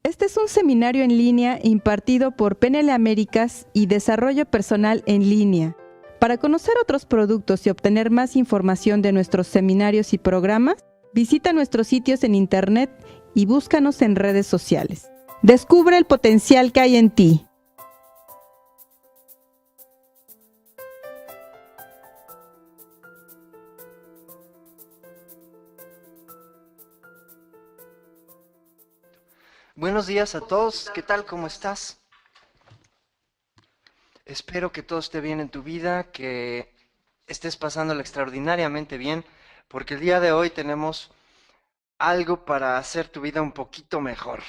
Este es un seminario en línea impartido por PNL Américas y Desarrollo Personal en Línea. Para conocer otros productos y obtener más información de nuestros seminarios y programas, visita nuestros sitios en internet y búscanos en redes sociales. Descubre el potencial que hay en ti. Buenos días a todos, ¿qué tal? ¿Cómo estás? Espero que todo esté bien en tu vida, que estés pasándola extraordinariamente bien, porque el día de hoy tenemos algo para hacer tu vida un poquito mejor.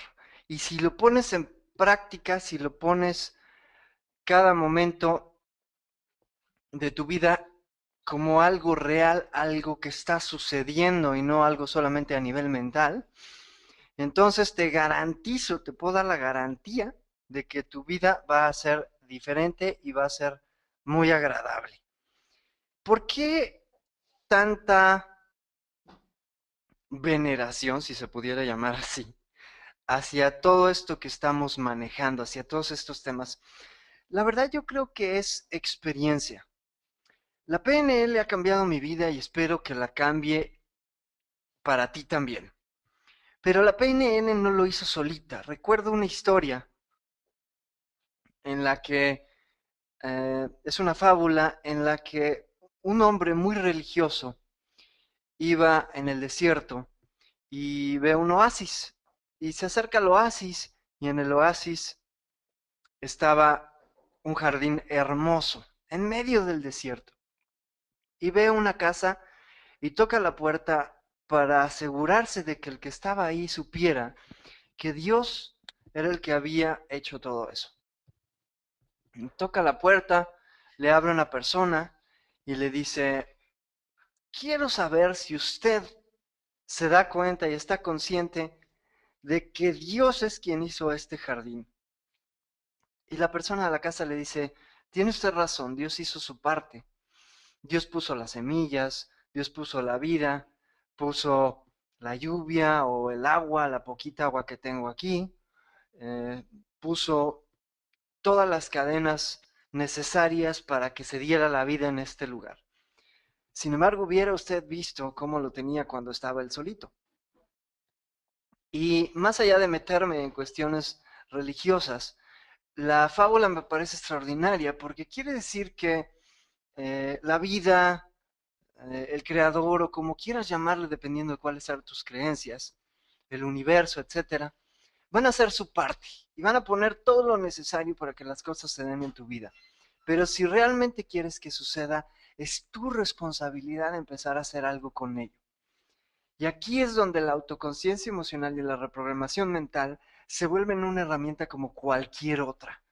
Y si lo pones en práctica, si lo pones cada momento de tu vida como algo real, algo que está sucediendo y no algo solamente a nivel mental, entonces te garantizo, te puedo dar la garantía de que tu vida va a ser diferente y va a ser muy agradable. ¿Por qué tanta veneración, si se pudiera llamar así, hacia todo esto que estamos manejando, hacia todos estos temas? La verdad yo creo que es experiencia. La PNL ha cambiado mi vida y espero que la cambie para ti también. Pero la PNL no lo hizo solita. Recuerdo una historia en la que es una fábula en la que un hombre muy religioso iba en el desierto y ve un oasis y se acerca al oasis y en el oasis estaba un jardín hermoso en medio del desierto y ve una casa y toca la puerta para asegurarse de que el que estaba ahí supiera que Dios era el que había hecho todo eso. Toca la puerta, le abre una persona y le dice: quiero saber si usted se da cuenta y está consciente de que Dios es quien hizo este jardín. Y la persona de la casa le dice: tiene usted razón, Dios hizo su parte. Dios puso las semillas, Dios puso la vida, puso la lluvia o el agua, la poquita agua que tengo aquí, puso todas las cadenas necesarias para que se diera la vida en este lugar. Sin embargo, hubiera usted visto cómo lo tenía cuando estaba él solito. Y más allá de meterme en cuestiones religiosas, la fábula me parece extraordinaria porque quiere decir que la vida, el creador o como quieras llamarle dependiendo de cuáles sean tus creencias, el universo, etcétera, van a hacer su parte y van a poner todo lo necesario para que las cosas se den en tu vida. Pero si realmente quieres que suceda, es tu responsabilidad empezar a hacer algo con ello. Y aquí es donde la autoconciencia emocional y la reprogramación mental se vuelven una herramienta como cualquier otra,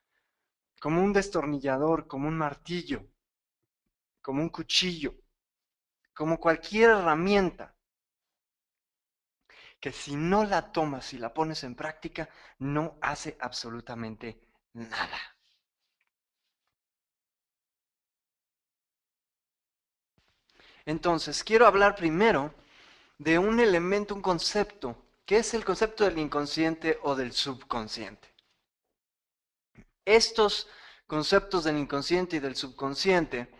como un destornillador, como un martillo, como un cuchillo, como cualquier herramienta que si no la tomas y la pones en práctica, no hace absolutamente nada. Entonces, quiero hablar primero de un elemento, un concepto, que es el concepto del inconsciente o del subconsciente. Estos conceptos del inconsciente y del subconsciente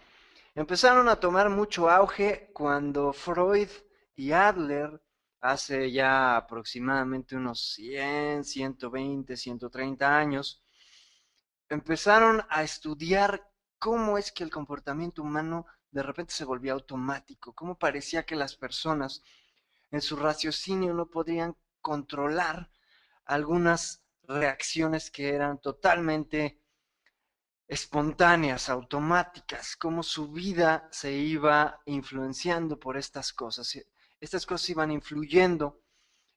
empezaron a tomar mucho auge cuando Freud y Adler, hace ya aproximadamente unos 100, 120, 130 años, empezaron a estudiar cómo es que el comportamiento humano de repente se volvía automático, cómo parecía que las personas en su raciocinio no podían controlar algunas reacciones que eran totalmente espontáneas, automáticas, cómo su vida se iba influenciando por estas cosas. Estas cosas iban influyendo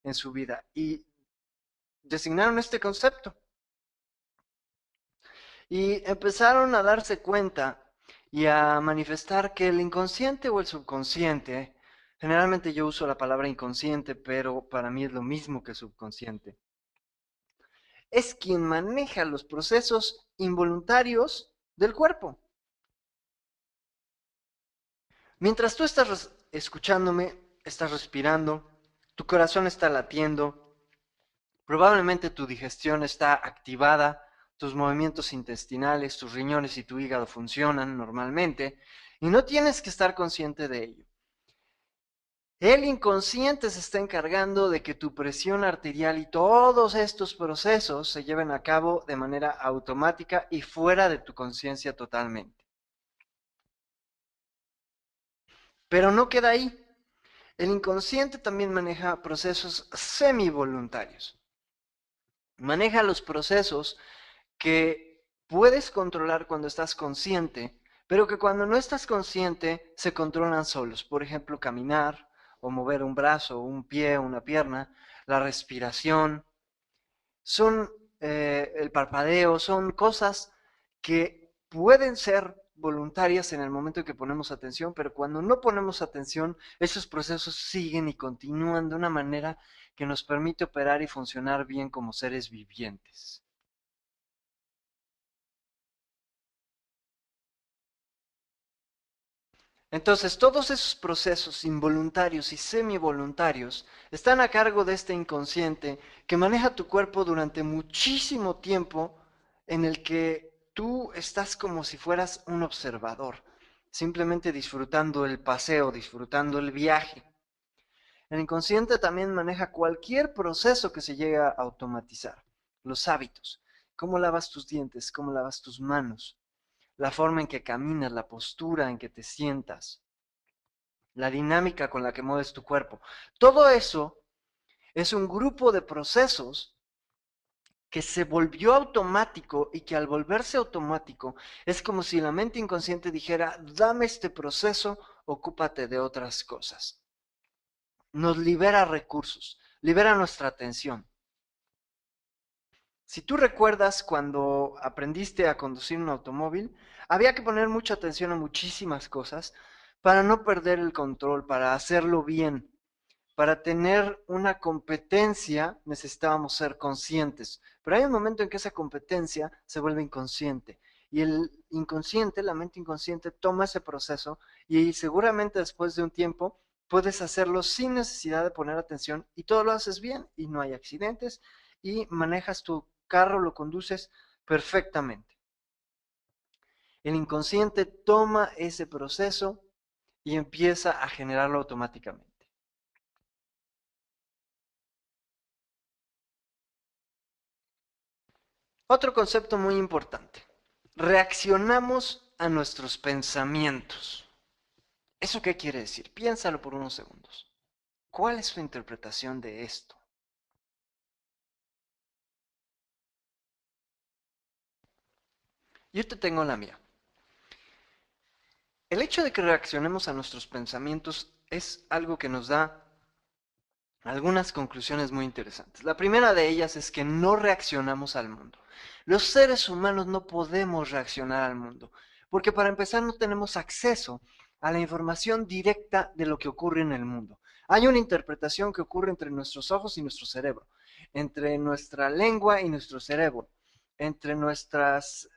en su vida y designaron este concepto y empezaron a darse cuenta y a manifestar que el inconsciente o el subconsciente, generalmente yo uso la palabra inconsciente, pero para mí es lo mismo que subconsciente, es quien maneja los procesos involuntarios del cuerpo. Mientras tú estás escuchándome, estás respirando, tu corazón está latiendo, Probablemente tu digestión está activada, tus movimientos intestinales, tus riñones y tu hígado funcionan normalmente y no tienes que estar consciente de ello. El inconsciente se está encargando de que tu presión arterial y todos estos procesos se lleven a cabo de manera automática y fuera de tu conciencia totalmente. Pero no queda ahí. El inconsciente también maneja procesos semivoluntarios. Maneja los procesos que puedes controlar cuando estás consciente, pero que cuando no estás consciente se controlan solos. Por ejemplo, caminar o mover un brazo, un pie, una pierna, la respiración, son el parpadeo, son cosas que pueden ser voluntarias en el momento en que ponemos atención, pero cuando no ponemos atención, esos procesos siguen y continúan de una manera que nos permite operar y funcionar bien como seres vivientes. Entonces, todos esos procesos involuntarios y semivoluntarios están a cargo de este inconsciente que maneja tu cuerpo durante muchísimo tiempo en el que tú estás como si fueras un observador, simplemente disfrutando el paseo, disfrutando el viaje. El inconsciente también maneja cualquier proceso que se llegue a automatizar, los hábitos, cómo lavas tus dientes, cómo lavas tus manos, la forma en que caminas, la postura en que te sientas, la dinámica con la que mueves tu cuerpo. Todo eso es un grupo de procesos que se volvió automático y que al volverse automático es como si la mente inconsciente dijera, dame este proceso, ocúpate de otras cosas. Nos libera recursos, libera nuestra atención. Si tú recuerdas cuando aprendiste a conducir un automóvil, había que poner mucha atención a muchísimas cosas para no perder el control, para hacerlo bien. Para tener una competencia necesitábamos ser conscientes, pero hay un momento en que esa competencia se vuelve inconsciente y el inconsciente, la mente inconsciente, toma ese proceso y seguramente después de un tiempo puedes hacerlo sin necesidad de poner atención y todo lo haces bien y no hay accidentes y manejas tu carro, lo conduces perfectamente. El inconsciente toma ese proceso y empieza a generarlo automáticamente. Otro concepto muy importante. Reaccionamos a nuestros pensamientos. ¿Eso qué quiere decir? Piénsalo por unos segundos. ¿Cuál es tu interpretación de esto? Yo te tengo la mía. El hecho de que reaccionemos a nuestros pensamientos es algo que nos da algunas conclusiones muy interesantes. La primera de ellas es que no reaccionamos al mundo. Los seres humanos no podemos reaccionar al mundo, porque para empezar no tenemos acceso a la información directa de lo que ocurre en el mundo. Hay una interpretación que ocurre entre nuestros ojos y nuestro cerebro, entre nuestra lengua y nuestro cerebro, entre nuestras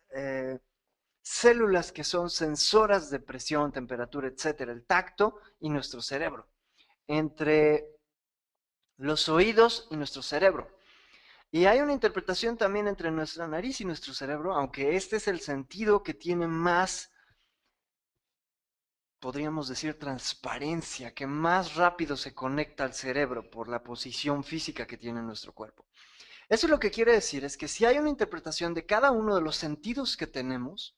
células que son sensoras de presión, temperatura, etcétera, el tacto y nuestro cerebro, entre los oídos y nuestro cerebro. Y hay una interpretación también entre nuestra nariz y nuestro cerebro, aunque este es el sentido que tiene más, podríamos decir, transparencia, que más rápido se conecta al cerebro por la posición física que tiene nuestro cuerpo. Eso lo que quiere decir es que si hay una interpretación de cada uno de los sentidos que tenemos,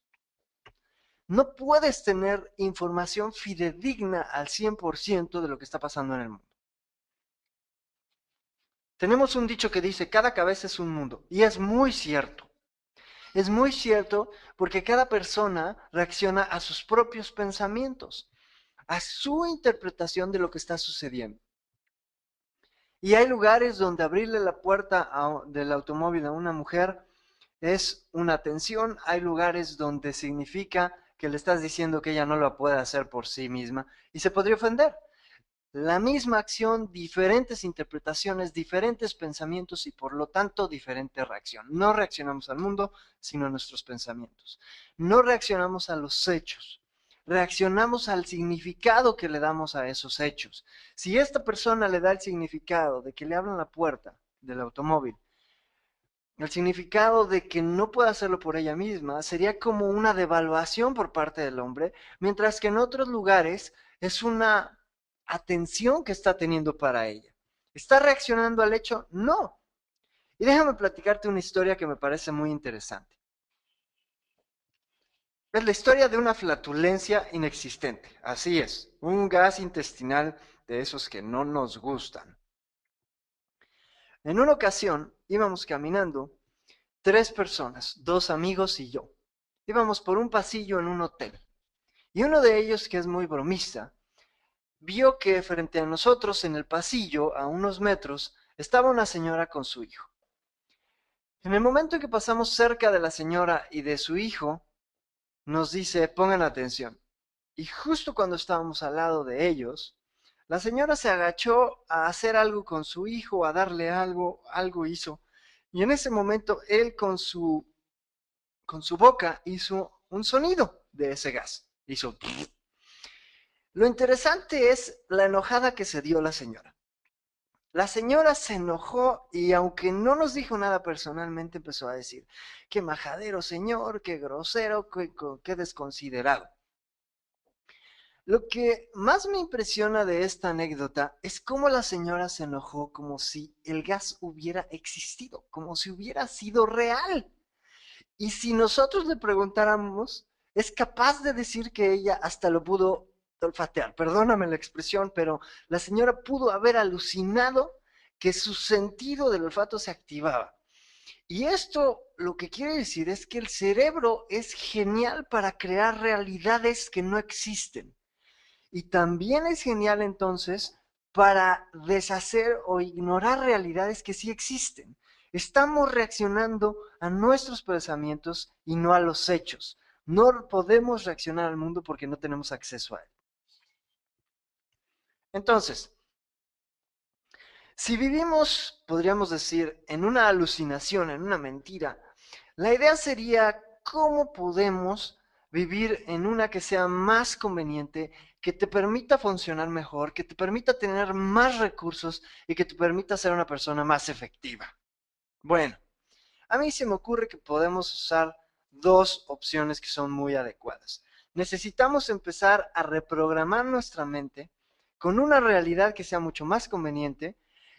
no puedes tener información fidedigna al 100% de lo que está pasando en el mundo. Tenemos un dicho que dice, cada cabeza es un mundo, y es muy cierto. Es muy cierto porque cada persona reacciona a sus propios pensamientos, a su interpretación de lo que está sucediendo. Y hay lugares donde abrirle la puerta del automóvil a una mujer es una atención, hay lugares donde significa que le estás diciendo que ella no lo puede hacer por sí misma y se podría ofender. La misma acción, diferentes interpretaciones, diferentes pensamientos y por lo tanto diferente reacción. No reaccionamos al mundo, sino a nuestros pensamientos. No reaccionamos a los hechos, reaccionamos al significado que le damos a esos hechos. Si esta persona le da el significado de que le abran la puerta del automóvil. El significado de que no pueda hacerlo por ella misma sería como una devaluación por parte del hombre, mientras que en otros lugares es una atención que está teniendo para ella. ¿Está reaccionando al hecho? No. Y déjame platicarte una historia que me parece muy interesante. Es la historia de una flatulencia inexistente. Así es, un gas intestinal de esos que no nos gustan. En una ocasión íbamos caminando 3 personas, 2 amigos y yo. Íbamos por un pasillo en un hotel. Y uno de ellos, que es muy bromista, vio que frente a nosotros en el pasillo, a unos metros, estaba una señora con su hijo. En el momento en que pasamos cerca de la señora y de su hijo, nos dice, pongan atención. Y justo cuando estábamos al lado de ellos, la señora se agachó a hacer algo con su hijo, a darle algo, algo hizo. Y en ese momento él con su boca hizo un sonido de ese gas. Hizo... Lo interesante es la enojada que se dio la señora. La señora se enojó y aunque no nos dijo nada personalmente, empezó a decir, qué majadero señor, qué grosero, qué desconsiderado. Lo que más me impresiona de esta anécdota es cómo la señora se enojó como si el gas hubiera existido, como si hubiera sido real. Y si nosotros le preguntáramos, es capaz de decir que ella hasta lo pudo olfatear. Perdóname la expresión, pero la señora pudo haber alucinado que su sentido del olfato se activaba. Y esto lo que quiere decir es que el cerebro es genial para crear realidades que no existen. Y también es genial entonces para deshacer o ignorar realidades que sí existen. Estamos reaccionando a nuestros pensamientos y no a los hechos. No podemos reaccionar al mundo porque no tenemos acceso a él. Entonces, si vivimos, podríamos decir, en una alucinación, en una mentira, la idea sería cómo podemos vivir en una que sea más conveniente, que te permita funcionar mejor, que te permita tener más recursos y que te permita ser una persona más efectiva. Bueno, a mí se me ocurre que podemos usar 2 opciones que son muy adecuadas. Necesitamos empezar a reprogramar nuestra mente con una realidad que sea mucho más conveniente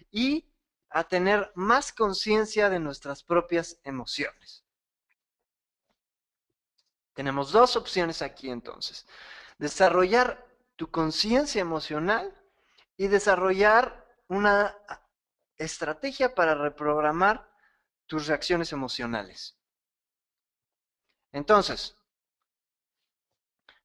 y a tener más conciencia de nuestras propias emociones. Tenemos 2 opciones aquí entonces. Desarrollar tu conciencia emocional y desarrollar una estrategia para reprogramar tus reacciones emocionales. Entonces,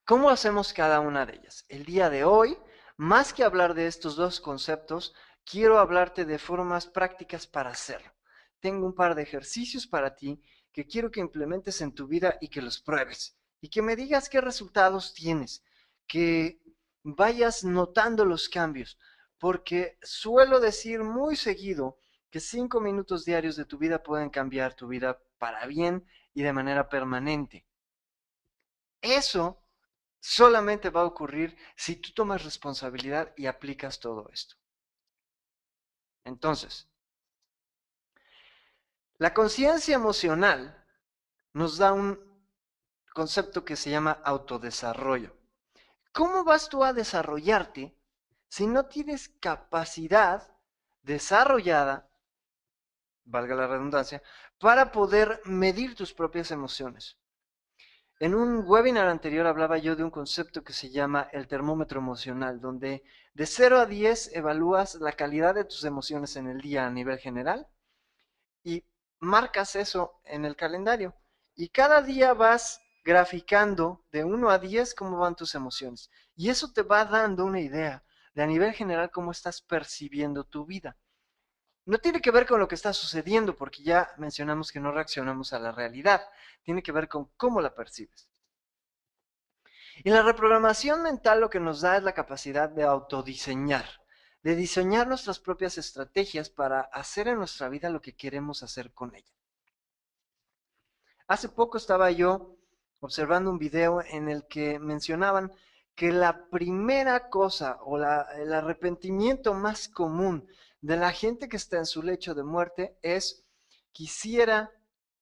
¿cómo hacemos cada una de ellas? El día de hoy, más que hablar de estos 2 conceptos, quiero hablarte de formas prácticas para hacerlo. Tengo un par de ejercicios para ti que quiero que implementes en tu vida y que los pruebes. Y que me digas qué resultados tienes. Que vayas notando los cambios. Porque suelo decir muy seguido que 5 minutos diarios de tu vida pueden cambiar tu vida para bien y de manera permanente. Eso solamente va a ocurrir si tú tomas responsabilidad y aplicas todo esto. Entonces, la conciencia emocional nos da un concepto que se llama autodesarrollo. ¿Cómo vas tú a desarrollarte si no tienes capacidad desarrollada, valga la redundancia, para poder medir tus propias emociones? En un webinar anterior hablaba yo de un concepto que se llama el termómetro emocional, donde de 0 a 10 evalúas la calidad de tus emociones en el día a nivel general y marcas eso en el calendario. Y cada día vas graficando de 1 a 10 cómo van tus emociones. Y eso te va dando una idea de a nivel general cómo estás percibiendo tu vida. No tiene que ver con lo que está sucediendo, porque ya mencionamos que no reaccionamos a la realidad. Tiene que ver con cómo la percibes. Y la reprogramación mental lo que nos da es la capacidad de autodiseñar, de diseñar nuestras propias estrategias para hacer en nuestra vida lo que queremos hacer con ella. Hace poco estaba yo observando un video en el que mencionaban que la primera cosa o el arrepentimiento más común de la gente que está en su lecho de muerte es: quisiera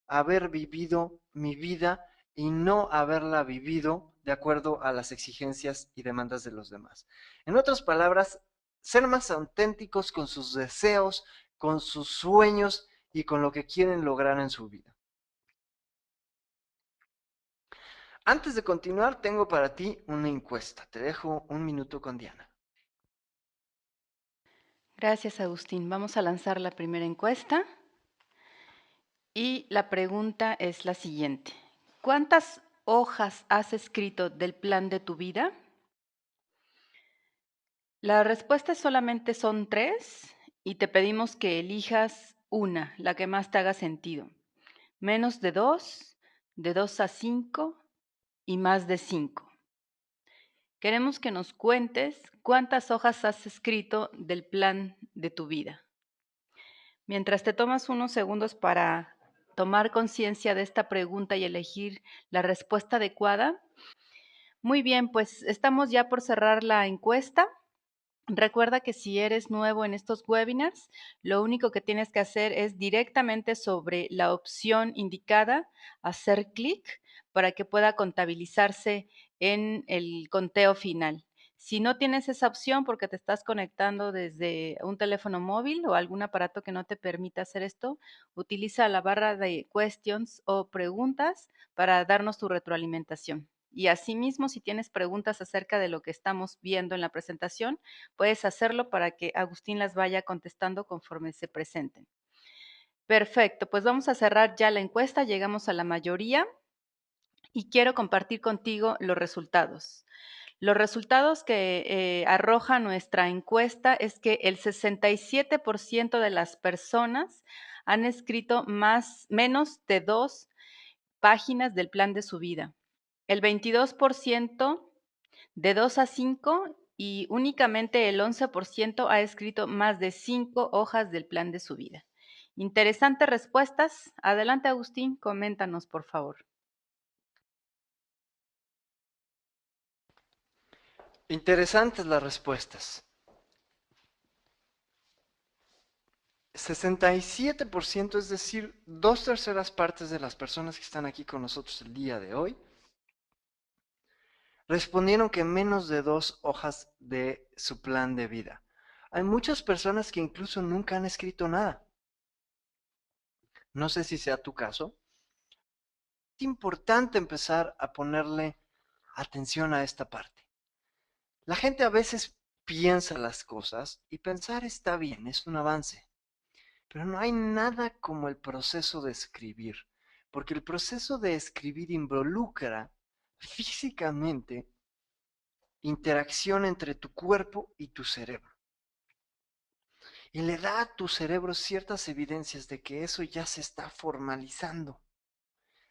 haber vivido mi vida y no haberla vivido de acuerdo a las exigencias y demandas de los demás. En otras palabras, ser más auténticos con sus deseos, con sus sueños y con lo que quieren lograr en su vida. Antes de continuar, tengo para ti una encuesta. Te dejo un minuto con Diana. Gracias, Agustín. Vamos a lanzar la primera encuesta y la pregunta es la siguiente. ¿Cuántas hojas has escrito del plan de tu vida? Las respuestas solamente son 3 y te pedimos que elijas una, la que más te haga sentido. Menos de 2 a 5 y más de 5. Queremos que nos cuentes cuántas hojas has escrito del plan de tu vida. Mientras te tomas unos segundos para tomar conciencia de esta pregunta y elegir la respuesta adecuada. Muy bien, pues estamos ya por cerrar la encuesta. Recuerda que si eres nuevo en estos webinars, lo único que tienes que hacer es directamente sobre la opción indicada, hacer clic para que pueda contabilizarse en el conteo final. Si no tienes esa opción porque te estás conectando desde un teléfono móvil o algún aparato que no te permita hacer esto, utiliza la barra de questions o preguntas para darnos tu retroalimentación. Y asimismo, si tienes preguntas acerca de lo que estamos viendo en la presentación, puedes hacerlo para que Agustín las vaya contestando conforme se presenten. Perfecto, pues vamos a cerrar ya la encuesta, llegamos a la mayoría y quiero compartir contigo los resultados. Los resultados que arroja nuestra encuesta es que el 67% de las personas han escrito menos de 2 páginas del plan de su vida. El 22% de 2 a 5 y únicamente el 11% ha escrito más de 5 hojas del plan de su vida. Interesantes respuestas. Adelante, Agustín, coméntanos, por favor. Interesantes las respuestas. 67%, es decir, 2/3 de las personas que están aquí con nosotros el día de hoy, respondieron que menos de 2 hojas de su plan de vida. Hay muchas personas que incluso nunca han escrito nada. No sé si sea tu caso. Es importante empezar a ponerle atención a esta parte. La gente a veces piensa las cosas y pensar está bien, es un avance. Pero no hay nada como el proceso de escribir, porque el proceso de escribir involucra físicamente interacción entre tu cuerpo y tu cerebro. Y le da a tu cerebro ciertas evidencias de que eso ya se está formalizando,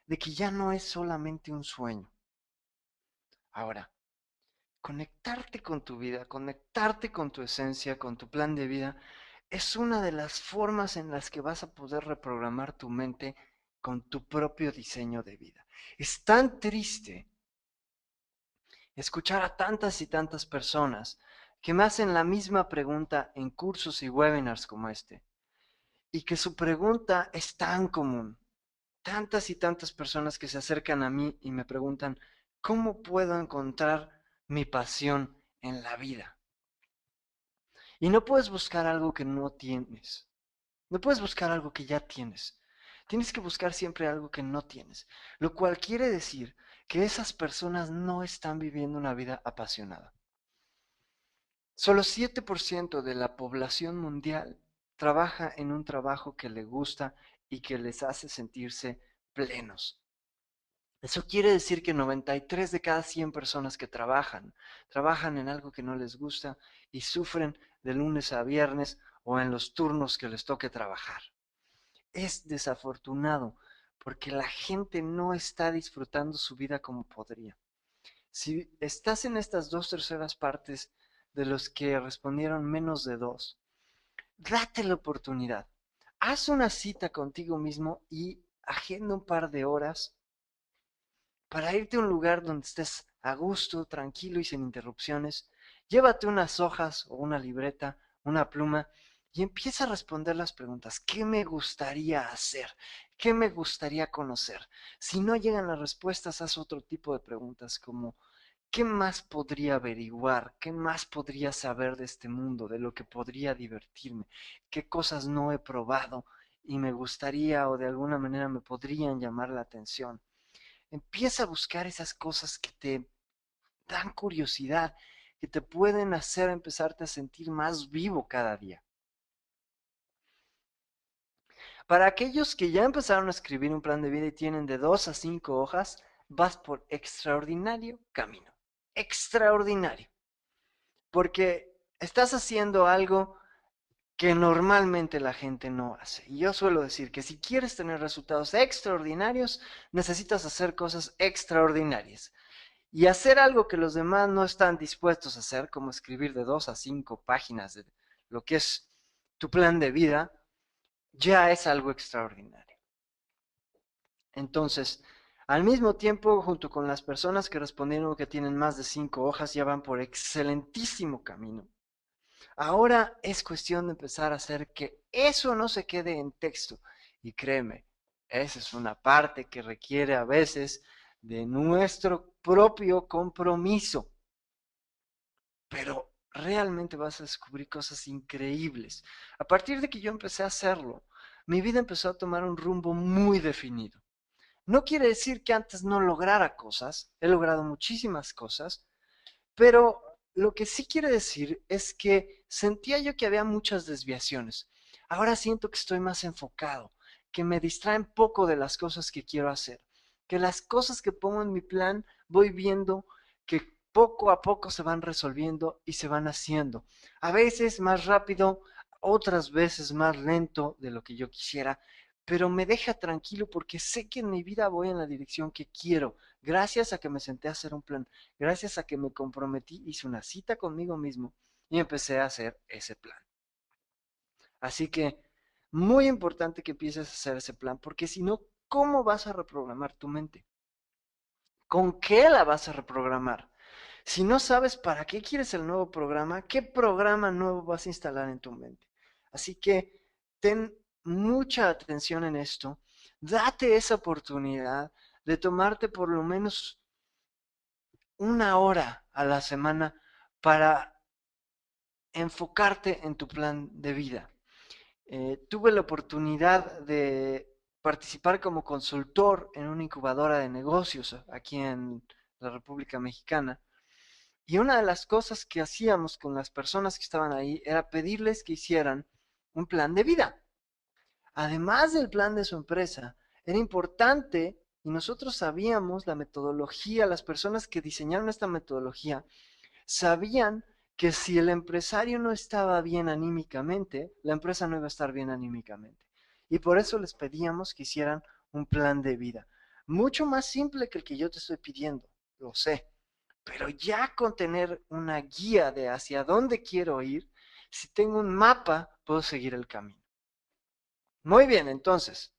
de que ya no es solamente un sueño. Ahora, conectarte con tu vida, conectarte con tu esencia, con tu plan de vida, es una de las formas en las que vas a poder reprogramar tu mente con tu propio diseño de vida. Es tan triste escuchar a tantas y tantas personas que me hacen la misma pregunta en cursos y webinars como este, y que su pregunta es tan común. Tantas y tantas personas que se acercan a mí y me preguntan, ¿cómo puedo encontrar mi pasión en la vida? Y no puedes buscar algo que no tienes. No puedes buscar algo que ya tienes. Tienes que buscar siempre algo que no tienes. Lo cual quiere decir que esas personas no están viviendo una vida apasionada. Solo 7% de la población mundial trabaja en un trabajo que le gusta y que les hace sentirse plenos. Eso quiere decir que 93 de cada 100 personas que trabajan en algo que no les gusta y sufren de lunes a viernes o en los turnos que les toque trabajar. Es desafortunado porque la gente no está disfrutando su vida como podría. Si estás en estas 2/3 de los que respondieron menos de 2, date la oportunidad. Haz una cita contigo mismo y agenda un par de horas para irte a un lugar donde estés a gusto, tranquilo y sin interrupciones. Llévate unas hojas o una libreta, una pluma y empieza a responder las preguntas. ¿Qué me gustaría hacer? ¿Qué me gustaría conocer? Si no llegan las respuestas, haz otro tipo de preguntas como ¿qué más podría averiguar? ¿Qué más podría saber de este mundo? ¿De lo que podría divertirme? ¿Qué cosas no he probado y me gustaría o de alguna manera me podrían llamar la atención? Empieza a buscar esas cosas que te dan curiosidad, que te pueden hacer empezarte a sentir más vivo cada día. Para aquellos que ya empezaron a escribir un plan de vida y tienen de 2 a 5 hojas, vas por extraordinario camino. Extraordinario. Porque estás haciendo algo que normalmente la gente no hace. Y yo suelo decir que si quieres tener resultados extraordinarios, necesitas hacer cosas extraordinarias. Y hacer algo que los demás no están dispuestos a hacer, como escribir de 2 a 5 páginas de lo que es tu plan de vida, ya es algo extraordinario. Entonces, al mismo tiempo, junto con las personas que respondieron que tienen más de 5 hojas, ya van por excelentísimo camino. Ahora es cuestión de empezar a hacer que eso no se quede en texto. Y créeme, esa es una parte que requiere a veces de nuestro propio compromiso. Pero realmente vas a descubrir cosas increíbles. A partir de que yo empecé a hacerlo, mi vida empezó a tomar un rumbo muy definido. No quiere decir que antes no lograra cosas, he logrado muchísimas cosas, pero lo que sí quiere decir es que sentía yo que había muchas desviaciones. Ahora siento que estoy más enfocado, que me distraen poco de las cosas que quiero hacer, que las cosas que pongo en mi plan voy viendo que poco a poco se van resolviendo y se van haciendo. A veces más rápido, otras veces más lento de lo que yo quisiera, pero me deja tranquilo porque sé que en mi vida voy en la dirección que quiero, gracias a que me senté a hacer un plan, gracias a que me comprometí, hice una cita conmigo mismo y empecé a hacer ese plan. Así que muy importante que empieces a hacer ese plan, porque si no, ¿cómo vas a reprogramar tu mente? ¿Con qué la vas a reprogramar? Si no sabes para qué quieres el nuevo programa, ¿qué programa nuevo vas a instalar en tu mente? Así que ten mucha atención en esto, date esa oportunidad de tomarte por lo menos una hora a la semana para enfocarte en tu plan de vida. Tuve la oportunidad de participar como consultor en una incubadora de negocios aquí en la República Mexicana. Y una de las cosas que hacíamos con las personas que estaban ahí era pedirles que hicieran un plan de vida. Además del plan de su empresa, era importante y nosotros sabíamos la metodología, las personas que diseñaron esta metodología sabían que si el empresario no estaba bien anímicamente, la empresa no iba a estar bien anímicamente. Y por eso les pedíamos que hicieran un plan de vida. Mucho más simple que el que yo te estoy pidiendo, lo sé. Pero ya con tener una guía de hacia dónde quiero ir, si tengo un mapa, puedo seguir el camino. Muy bien, entonces,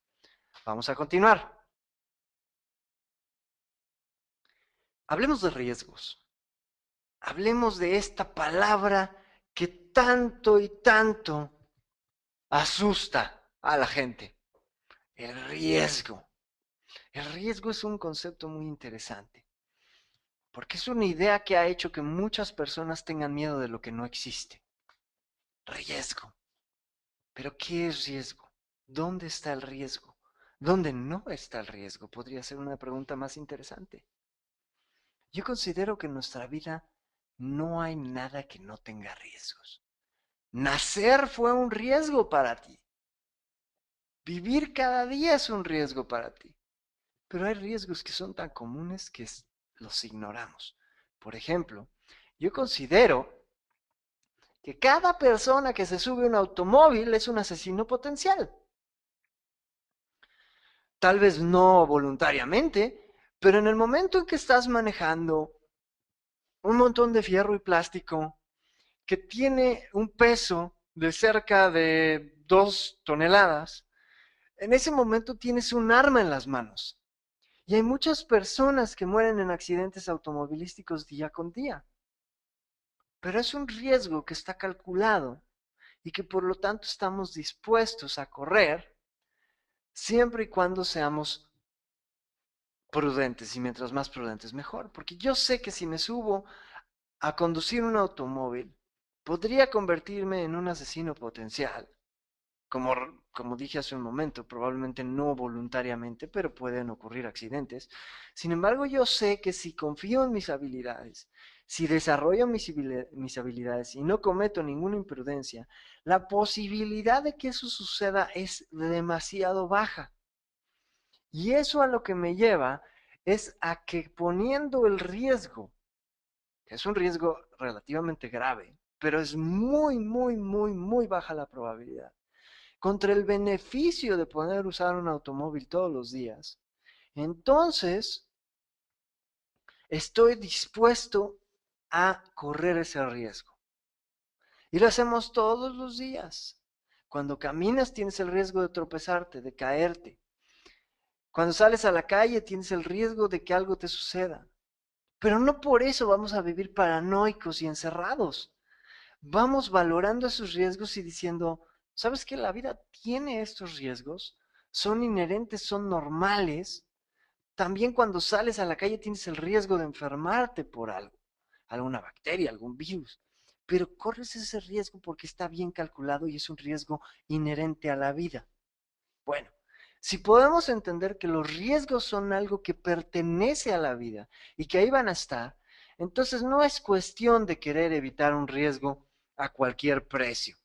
vamos a continuar. Hablemos de riesgos. Hablemos de esta palabra que tanto y tanto asusta a la gente. El riesgo. El riesgo es un concepto muy interesante, porque es una idea que ha hecho que muchas personas tengan miedo de lo que no existe. Riesgo. Pero ¿qué es riesgo? ¿Dónde está el riesgo? ¿Dónde no está el riesgo? Podría ser una pregunta más interesante. Yo considero que en nuestra vida no hay nada que no tenga riesgos. Nacer fue un riesgo para ti. Vivir cada día es un riesgo para ti. Pero hay riesgos que son tan comunes que los ignoramos. Por ejemplo, yo considero que cada persona que se sube a un automóvil es un asesino potencial. Tal vez no voluntariamente, pero en el momento en que estás manejando un montón de fierro y plástico que tiene un peso de cerca de 2 toneladas, en ese momento tienes un arma en las manos. Y hay muchas personas que mueren en accidentes automovilísticos día con día. Pero es un riesgo que está calculado y que por lo tanto estamos dispuestos a correr siempre y cuando seamos prudentes, y mientras más prudentes mejor, porque yo sé que si me subo a conducir un automóvil, podría convertirme en un asesino potencial. Como, como dije hace un momento, probablemente no voluntariamente, pero pueden ocurrir accidentes. Sin embargo, yo sé que si confío en mis habilidades, si desarrollo mis habilidades y no cometo ninguna imprudencia, la posibilidad de que eso suceda es demasiado baja. Y eso a lo que me lleva es a que poniendo el riesgo, que es un riesgo relativamente grave, pero es muy, muy, muy, muy baja la probabilidad, contra el beneficio de poder usar un automóvil todos los días, entonces estoy dispuesto a correr ese riesgo. Y lo hacemos todos los días. Cuando caminas tienes el riesgo de tropezarte, de caerte. Cuando sales a la calle tienes el riesgo de que algo te suceda. Pero no por eso vamos a vivir paranoicos y encerrados. Vamos valorando esos riesgos y diciendo, ¿sabes qué? La vida tiene estos riesgos, son inherentes, son normales. También cuando sales a la calle tienes el riesgo de enfermarte por algo, alguna bacteria, algún virus. Pero corres ese riesgo porque está bien calculado y es un riesgo inherente a la vida. Bueno, si podemos entender que los riesgos son algo que pertenece a la vida y que ahí van a estar, entonces no es cuestión de querer evitar un riesgo a cualquier precio.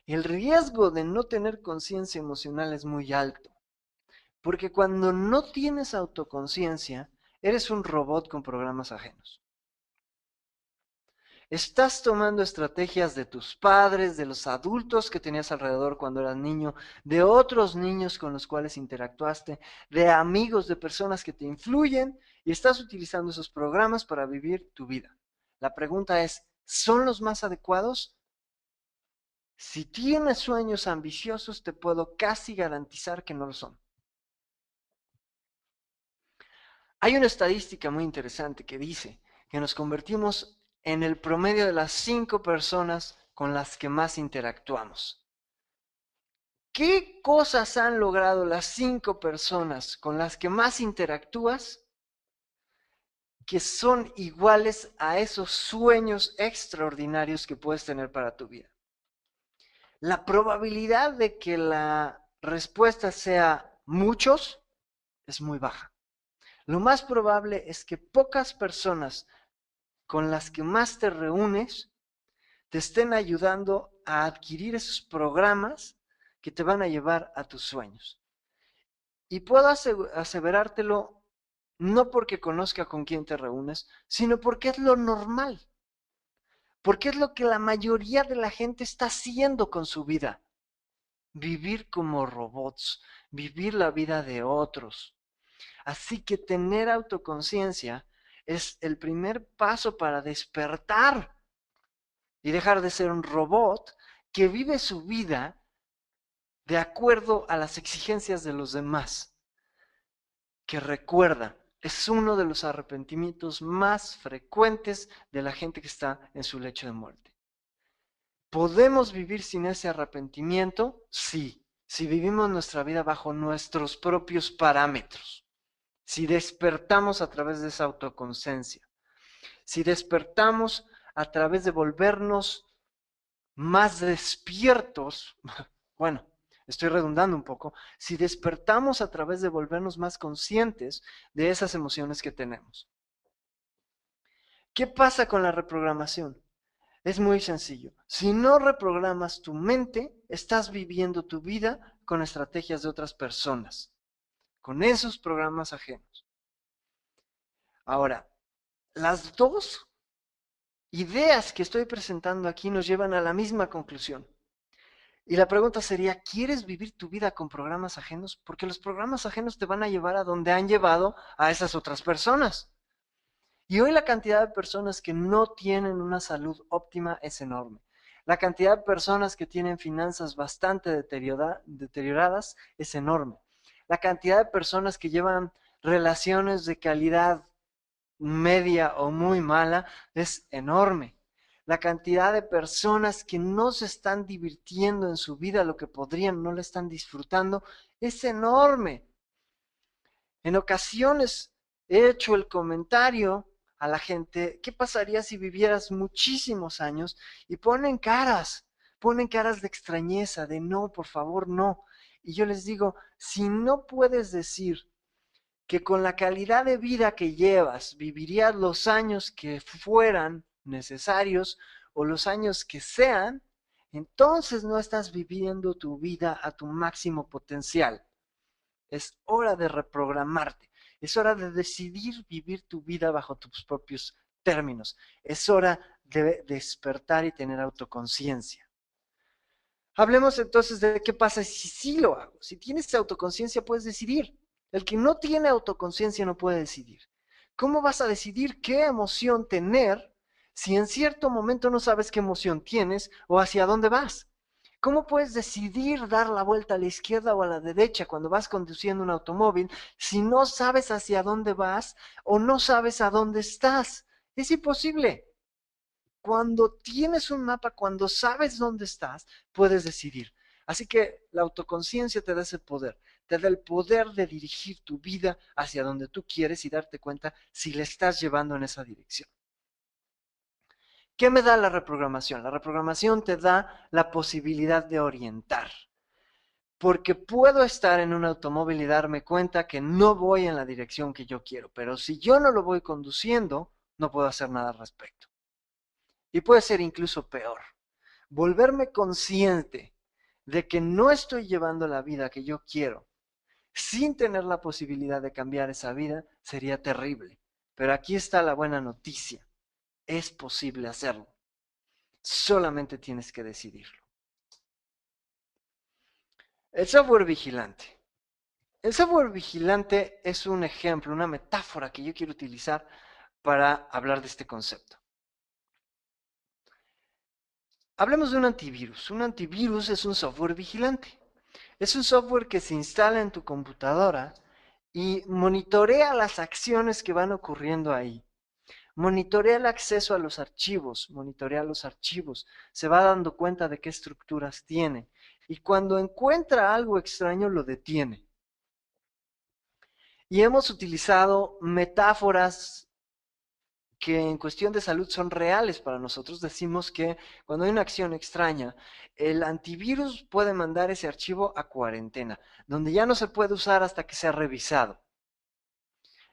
El riesgo de no tener conciencia emocional es muy alto, porque cuando no tienes autoconciencia, eres un robot con programas ajenos. Estás tomando estrategias de tus padres, de los adultos que tenías alrededor cuando eras niño, de otros niños con los cuales interactuaste, de amigos, de personas que te influyen y estás utilizando esos programas para vivir tu vida. La pregunta es, ¿son los más adecuados? Si tienes sueños ambiciosos, te puedo casi garantizar que no lo son. Hay una estadística muy interesante que dice que nos convertimos en el promedio de las 5 personas con las que más interactuamos. ¿Qué cosas han logrado las 5 personas con las que más interactúas que son iguales a esos sueños extraordinarios que puedes tener para tu vida? La probabilidad de que la respuesta sea muchos es muy baja. Lo más probable es que pocas personas con las que más te reúnes te estén ayudando a adquirir esos programas que te van a llevar a tus sueños. Y puedo aseverártelo no porque conozca con quién te reúnes, sino porque es lo normal, porque es lo que la mayoría de la gente está haciendo con su vida. Vivir como robots, vivir la vida de otros. Así que tener autoconciencia es el primer paso para despertar y dejar de ser un robot que vive su vida de acuerdo a las exigencias de los demás. Que recuerda, es uno de los arrepentimientos más frecuentes de la gente que está en su lecho de muerte. ¿Podemos vivir sin ese arrepentimiento? Sí, si vivimos nuestra vida bajo nuestros propios parámetros, si despertamos a través de esa autoconciencia, si despertamos a través de volvernos más despiertos, bueno, estoy redundando un poco, si despertamos a través de volvernos más conscientes de esas emociones que tenemos. ¿Qué pasa con la reprogramación? Es muy sencillo. Si no reprogramas tu mente, estás viviendo tu vida con estrategias de otras personas, con esos programas ajenos. Ahora, las dos ideas que estoy presentando aquí nos llevan a la misma conclusión. Y la pregunta sería, ¿quieres vivir tu vida con programas ajenos? Porque los programas ajenos te van a llevar a donde han llevado a esas otras personas. Y hoy la cantidad de personas que no tienen una salud óptima es enorme. La cantidad de personas que tienen finanzas bastante deterioradas es enorme. La cantidad de personas que llevan relaciones de calidad media o muy mala es enorme. La cantidad de personas que no se están divirtiendo en su vida, lo que podrían, no la están disfrutando, es enorme. En ocasiones he hecho el comentario a la gente, ¿qué pasaría si vivieras muchísimos años? Y ponen caras de extrañeza, de no, por favor, no. Y yo les digo, si no puedes decir que con la calidad de vida que llevas vivirías los años que fueran necesarios o los años que sean, entonces no estás viviendo tu vida a tu máximo potencial. Es hora de reprogramarte. Es hora de decidir vivir tu vida bajo tus propios términos. Es hora de despertar y tener autoconciencia. Hablemos entonces de qué pasa si sí lo hago. Si tienes autoconciencia, puedes decidir. El que no tiene autoconciencia no puede decidir. ¿Cómo vas a decidir qué emoción tener si en cierto momento no sabes qué emoción tienes o hacia dónde vas? ¿Cómo puedes decidir dar la vuelta a la izquierda o a la derecha cuando vas conduciendo un automóvil si no sabes hacia dónde vas o no sabes a dónde estás? Es imposible. Cuando tienes un mapa, cuando sabes dónde estás, puedes decidir. Así que la autoconciencia te da ese poder, te da el poder de dirigir tu vida hacia donde tú quieres y darte cuenta si le estás llevando en esa dirección. ¿Qué me da la reprogramación? La reprogramación te da la posibilidad de orientar. Porque puedo estar en un automóvil y darme cuenta que no voy en la dirección que yo quiero, pero si yo no lo voy conduciendo, no puedo hacer nada al respecto. Y puede ser incluso peor. Volverme consciente de que no estoy llevando la vida que yo quiero sin tener la posibilidad de cambiar esa vida sería terrible. Pero aquí está la buena noticia. Es posible hacerlo. Solamente tienes que decidirlo. El software vigilante. El software vigilante es un ejemplo, una metáfora que yo quiero utilizar para hablar de este concepto. Hablemos de un antivirus. Un antivirus es un software vigilante. Es un software que se instala en tu computadora y monitorea las acciones que van ocurriendo ahí. Monitorea el acceso a los archivos, se va dando cuenta de qué estructuras tiene y cuando encuentra algo extraño lo detiene. Y hemos utilizado metáforas que en cuestión de salud son reales para nosotros. Decimos que cuando hay una acción extraña, el antivirus puede mandar ese archivo a cuarentena, donde ya no se puede usar hasta que sea revisado.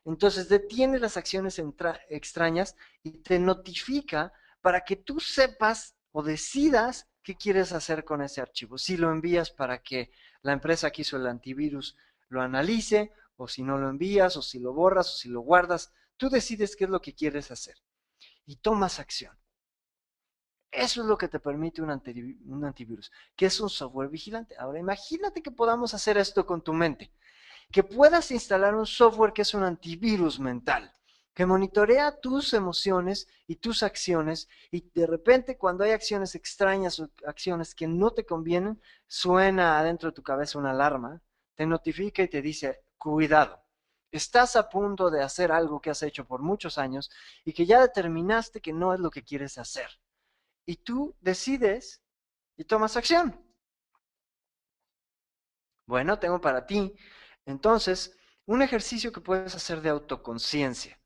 Entonces detiene las acciones extrañas y te notifica para que tú sepas o decidas qué quieres hacer con ese archivo. Si lo envías para que la empresa que hizo el antivirus lo analice, o si no lo envías, o si lo borras, o si lo guardas, tú decides qué es lo que quieres hacer y tomas acción. Eso es lo que te permite un antivirus, que es un software vigilante. Ahora imagínate que podamos hacer esto con tu mente, que puedas instalar un software que es un antivirus mental, que monitorea tus emociones y tus acciones y de repente cuando hay acciones extrañas o acciones que no te convienen, suena adentro de tu cabeza una alarma, te notifica y te dice, cuidado. Estás a punto de hacer algo que has hecho por muchos años y que ya determinaste que no es lo que quieres hacer. Y tú decides y tomas acción. Bueno, tengo para ti, entonces, un ejercicio que puedes hacer de autoconciencia.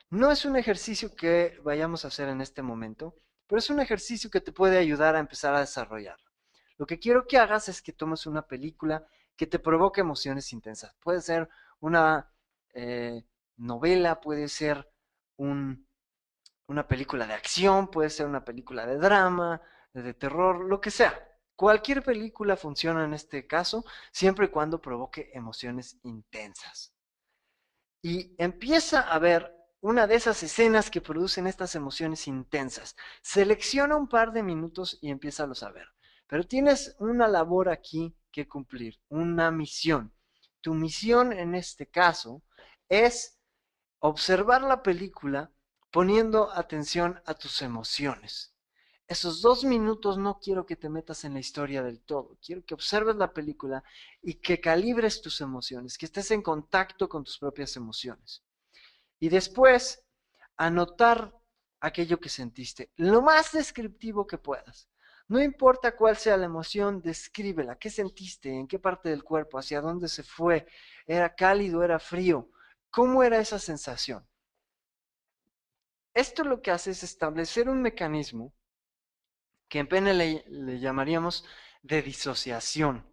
No es un ejercicio que vayamos a hacer en este momento, pero es un ejercicio que te puede ayudar a empezar a desarrollarlo. Lo que quiero que hagas es que tomes una película que te provoque emociones intensas. Puede ser una novela, puede ser una película de acción, puede ser una película de drama, de terror, lo que sea. Cualquier película funciona en este caso, siempre y cuando provoque emociones intensas. Y empieza a ver una de esas escenas que producen estas emociones intensas. Selecciona un par de minutos y empieza a ver. Pero tienes una labor aquí que cumplir, una misión. Tu misión en este caso es observar la película poniendo atención a tus emociones. Esos 2 minutos no quiero que te metas en la historia del todo, quiero que observes la película y que calibres tus emociones, que estés en contacto con tus propias emociones. Y después, anotar aquello que sentiste, lo más descriptivo que puedas. No importa cuál sea la emoción, descríbela. ¿Qué sentiste? ¿En qué parte del cuerpo? ¿Hacia dónde se fue? ¿Era cálido? ¿Era frío? ¿Cómo era esa sensación? Esto lo que hace es establecer un mecanismo que en PNL le llamaríamos de disociación,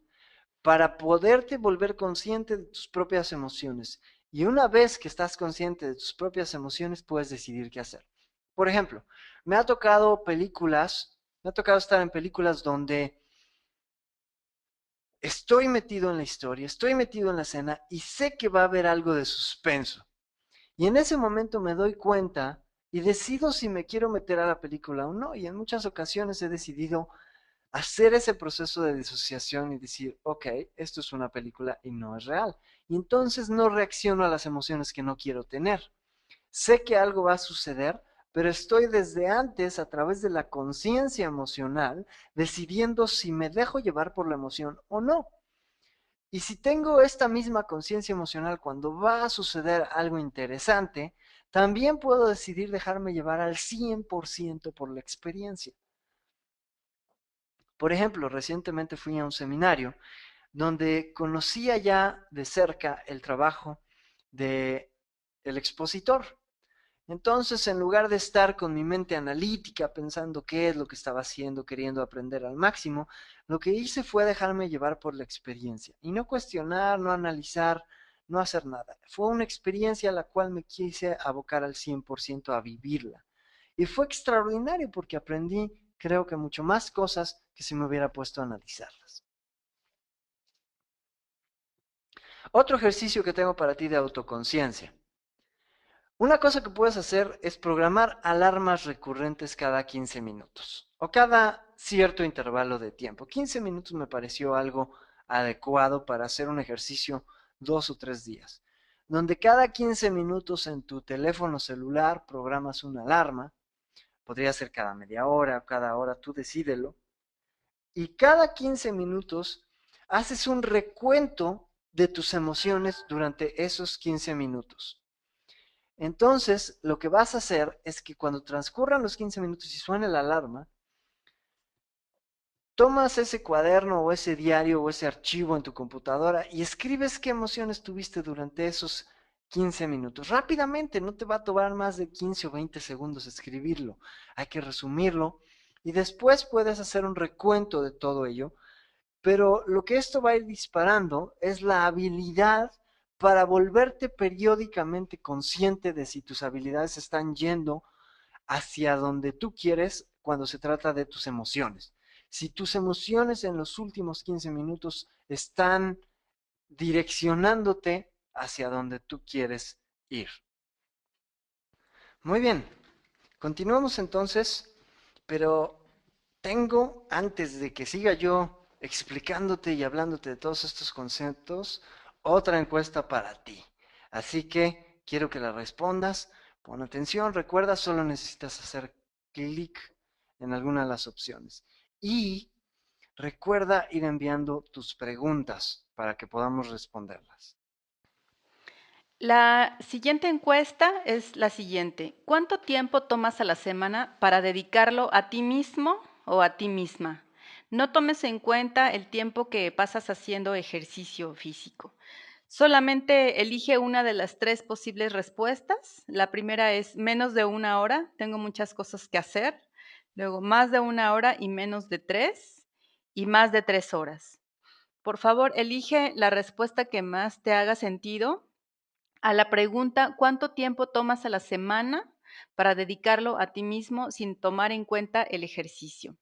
para poderte volver consciente de tus propias emociones. Y una vez que estás consciente de tus propias emociones, puedes decidir qué hacer. Por ejemplo, me ha tocado estar en películas donde estoy metido en la historia, estoy metido en la escena y sé que va a haber algo de suspenso. Y en ese momento me doy cuenta y decido si me quiero meter a la película o no. Y en muchas ocasiones he decidido hacer ese proceso de disociación y decir, ok, esto es una película y no es real. Y entonces no reacciono a las emociones que no quiero tener. Sé que algo va a suceder, pero estoy desde antes, a través de la conciencia emocional, decidiendo si me dejo llevar por la emoción o no. Y si tengo esta misma conciencia emocional cuando va a suceder algo interesante, también puedo decidir dejarme llevar al 100% por la experiencia. Por ejemplo, recientemente fui a un seminario donde conocía ya de cerca el trabajo de el expositor. Entonces, en lugar de estar con mi mente analítica pensando qué es lo que estaba haciendo, queriendo aprender al máximo, lo que hice fue dejarme llevar por la experiencia y no cuestionar, no analizar, no hacer nada. Fue una experiencia a la cual me quise abocar al 100% a vivirla. Y fue extraordinario porque aprendí, creo que mucho más cosas que si me hubiera puesto a analizarlas. Otro ejercicio que tengo para ti de autoconciencia. Una cosa que puedes hacer es programar alarmas recurrentes cada 15 minutos o cada cierto intervalo de tiempo. 15 minutos me pareció algo adecuado para hacer un ejercicio 2 o 3 días, donde cada 15 minutos en tu teléfono celular programas una alarma. Podría ser cada media hora o cada hora, tú decídelo. Y cada 15 minutos haces un recuento de tus emociones durante esos 15 minutos. Entonces, lo que vas a hacer es que cuando transcurran los 15 minutos y suene la alarma, tomas ese cuaderno o ese diario o ese archivo en tu computadora y escribes qué emociones tuviste durante esos 15 minutos. Rápidamente, no te va a tomar más de 15 o 20 segundos escribirlo. Hay que resumirlo y después puedes hacer un recuento de todo ello. Pero lo que esto va a ir disparando es la habilidad para volverte periódicamente consciente de si tus habilidades están yendo hacia donde tú quieres cuando se trata de tus emociones. Si tus emociones en los últimos 15 minutos están direccionándote hacia donde tú quieres ir. Muy bien, continuamos entonces, pero tengo, antes de que siga yo explicándote y hablándote de todos estos conceptos, otra encuesta para ti. Así que quiero que la respondas. Pon atención, recuerda, solo necesitas hacer clic en alguna de las opciones. Y recuerda ir enviando tus preguntas para que podamos responderlas. La siguiente encuesta es la siguiente. ¿Cuánto tiempo tomas a la semana para dedicarlo a ti mismo o a ti misma? No tomes en cuenta el tiempo que pasas haciendo ejercicio físico. Solamente elige una de las tres posibles respuestas. La primera es menos de 1 hora, tengo muchas cosas que hacer. Luego más de 1 hora y menos de 3 y más de 3 horas. Por favor, elige la respuesta que más te haga sentido a la pregunta, ¿cuánto tiempo tomas a la semana para dedicarlo a ti mismo sin tomar en cuenta el ejercicio?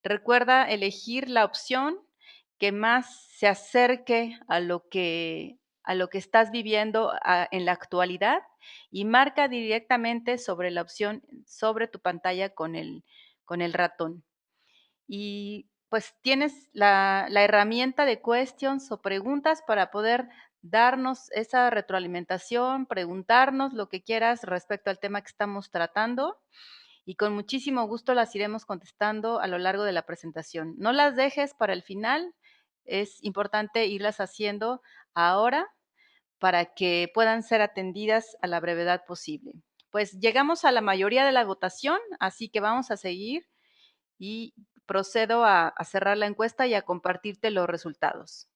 Recuerda elegir la opción que más se acerque a lo que estás viviendo en la actualidad y marca directamente sobre la opción sobre tu pantalla con el ratón. Y pues tienes la herramienta de questions o preguntas para poder darnos esa retroalimentación, preguntarnos lo que quieras respecto al tema que estamos tratando y con muchísimo gusto las iremos contestando a lo largo de la presentación. No las dejes para el final, es importante irlas haciendo ahora para que puedan ser atendidas a la brevedad posible. pues llegamos a la mayoría de la votación, así que vamos a seguir y procedo a cerrar la encuesta y a compartirte los resultados.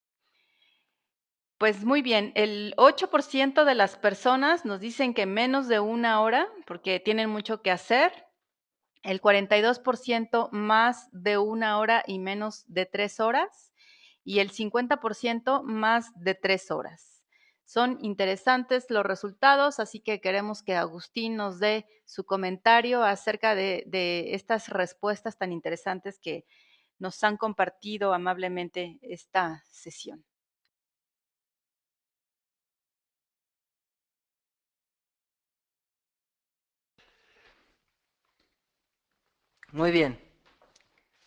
Pues muy bien, el 8% de las personas nos dicen que menos de 1 hora, porque tienen mucho que hacer. El 42% más de 1 hora y menos de 3 horas. Y el 50% más de 3 horas. Son interesantes los resultados, así que queremos que Agustín nos dé su comentario acerca de estas respuestas tan interesantes que nos han compartido amablemente esta sesión. Muy bien.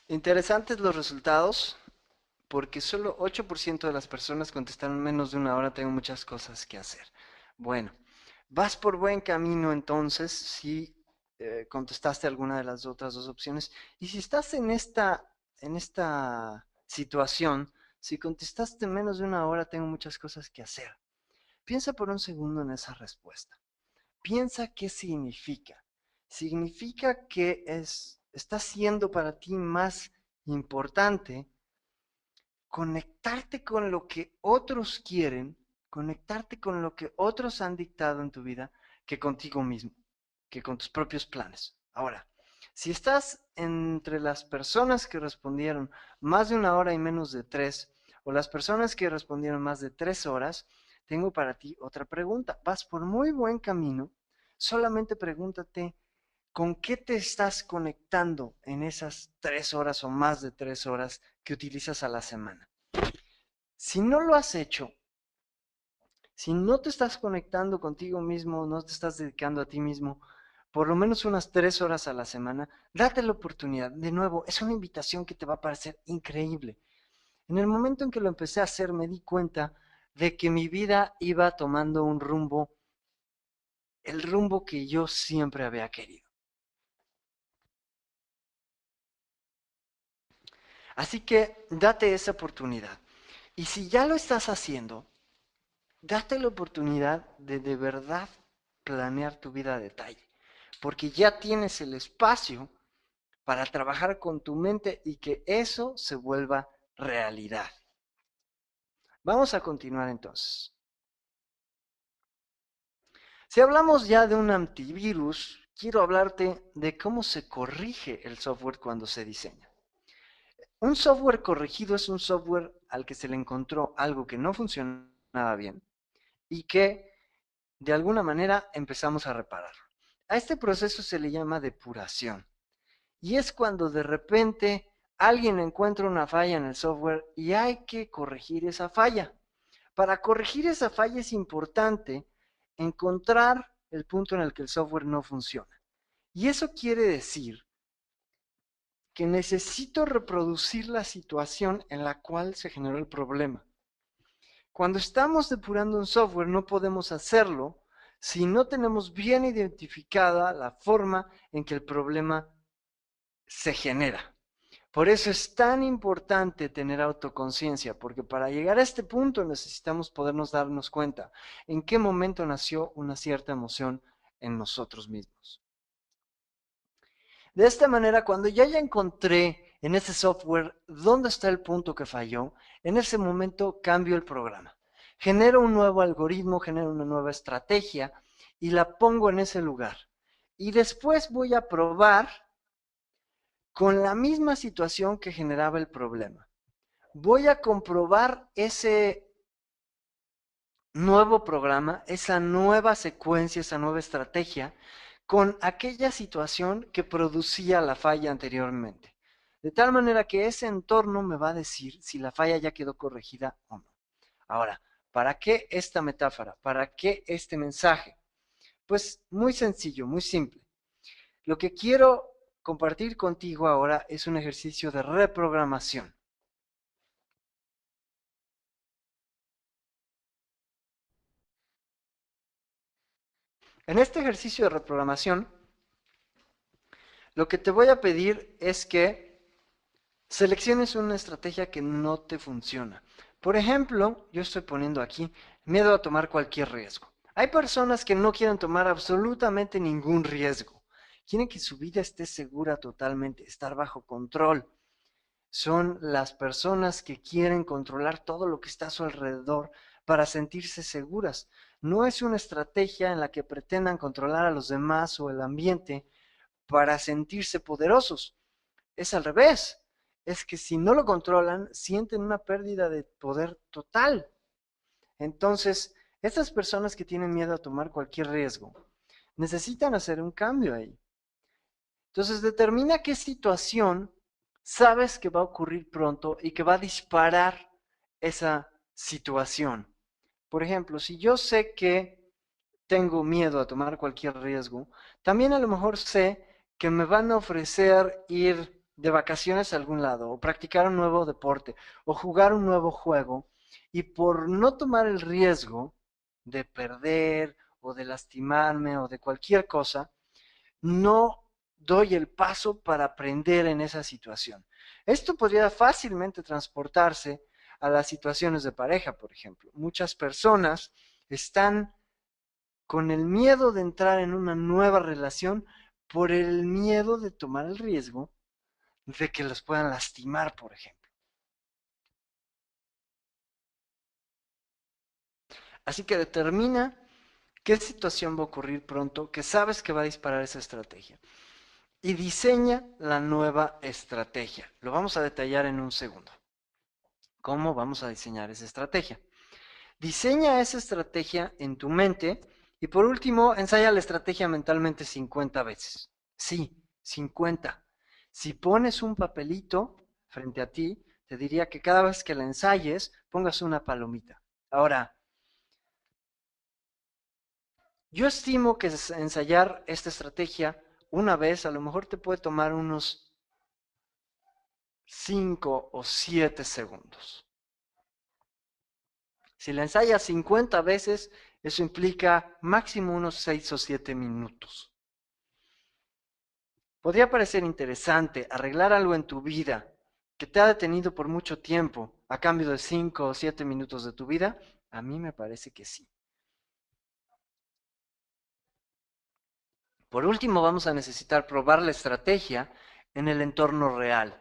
Interesantes los resultados, porque solo 8% de las personas contestaron menos de 1 hora, tengo muchas cosas que hacer. Bueno, vas por buen camino entonces si contestaste alguna de las otras dos opciones. Y si estás en esta situación, si contestaste menos de 1 hora, tengo muchas cosas que hacer. Piensa por un segundo en esa respuesta. Piensa qué significa. Significa que está siendo para ti más importante conectarte con lo que otros quieren, conectarte con lo que otros han dictado en tu vida, que contigo mismo, que con tus propios planes. Ahora, si estás entre las personas que respondieron más de 1 hora y menos de 3, o las personas que respondieron más de 3 horas, tengo para ti otra pregunta. Vas por muy buen camino, solamente pregúntate con qué te estás conectando en esas 3 horas o más de 3 horas que utilizas a la semana. Si no lo has hecho, si no te estás conectando contigo mismo, no te estás dedicando a ti mismo, por lo menos unas 3 horas a la semana, date la oportunidad. De nuevo, es una invitación que te va a parecer increíble. En el momento en que lo empecé a hacer, me di cuenta de que mi vida iba tomando un rumbo, el rumbo que yo siempre había querido. Así que date esa oportunidad. Y si ya lo estás haciendo, date la oportunidad de verdad planear tu vida a detalle, porque ya tienes el espacio para trabajar con tu mente y que eso se vuelva realidad. Vamos a continuar entonces. Si hablamos ya de un antivirus, quiero hablarte de cómo se corrige el software cuando se diseña. Un software corregido es un software al que se le encontró algo que no funcionaba bien y que de alguna manera empezamos a repararlo. A este proceso se le llama depuración. Y es cuando de repente alguien encuentra una falla en el software y hay que corregir esa falla. Para corregir esa falla es importante encontrar el punto en el que el software no funciona. Y eso quiere decir que necesito reproducir la situación en la cual se generó el problema. Cuando estamos depurando un software no podemos hacerlo si no tenemos bien identificada la forma en que el problema se genera. Por eso es tan importante tener autoconciencia, porque para llegar a este punto necesitamos podernos darnos cuenta en qué momento nació una cierta emoción en nosotros mismos. De esta manera, cuando ya encontré en ese software dónde está el punto que falló, en ese momento cambio el programa. Genero un nuevo algoritmo, genero una nueva estrategia y la pongo en ese lugar. Y después voy a probar con la misma situación que generaba el problema. Voy a comprobar ese nuevo programa, esa nueva secuencia, esa nueva estrategia con aquella situación que producía la falla anteriormente. De tal manera que ese entorno me va a decir si la falla ya quedó corregida o no. Ahora, ¿para qué esta metáfora? ¿Para qué este mensaje? Pues muy sencillo, muy simple. Lo que quiero compartir contigo ahora es un ejercicio de reprogramación. En este ejercicio de reprogramación, lo que te voy a pedir es que selecciones una estrategia que no te funciona. Por ejemplo, yo estoy poniendo aquí miedo a tomar cualquier riesgo. Hay personas que no quieren tomar absolutamente ningún riesgo. Quieren que su vida esté segura totalmente, estar bajo control. Son las personas que quieren controlar todo lo que está a su alrededor para sentirse seguras. No es una estrategia en la que pretendan controlar a los demás o el ambiente para sentirse poderosos. Es al revés. Es que si no lo controlan, sienten una pérdida de poder total. Entonces, estas personas que tienen miedo a tomar cualquier riesgo, necesitan hacer un cambio ahí. Entonces, determina qué situación sabes que va a ocurrir pronto y que va a disparar esa situación. Por ejemplo, si yo sé que tengo miedo a tomar cualquier riesgo, también a lo mejor sé que me van a ofrecer ir de vacaciones a algún lado, o practicar un nuevo deporte, o jugar un nuevo juego, y por no tomar el riesgo de perder, o de lastimarme, o de cualquier cosa, no doy el paso para aprender en esa situación. Esto podría fácilmente transportarse a las situaciones de pareja, por ejemplo. Muchas personas están con el miedo de entrar en una nueva relación por el miedo de tomar el riesgo de que los puedan lastimar, por ejemplo. Así que determina qué situación va a ocurrir pronto, que sabes que va a disparar esa estrategia. Y diseña la nueva estrategia. Lo vamos a detallar en un segundo. ¿Cómo vamos a diseñar esa estrategia? Diseña esa estrategia en tu mente y por último, ensaya la estrategia mentalmente 50 veces. Sí, 50. Si pones un papelito frente a ti, te diría que cada vez que la ensayes, pongas una palomita. Ahora, yo estimo que ensayar esta estrategia una vez a lo mejor te puede tomar unos 5 o 7 segundos. Si la ensayas 50 veces, eso implica máximo unos 6 o 7 minutos. Podría parecer interesante arreglar algo en tu vida que te ha detenido por mucho tiempo a cambio de 5 o 7 minutos de tu vida. A mí me parece que sí. Por último, vamos a necesitar probar la estrategia en el entorno real.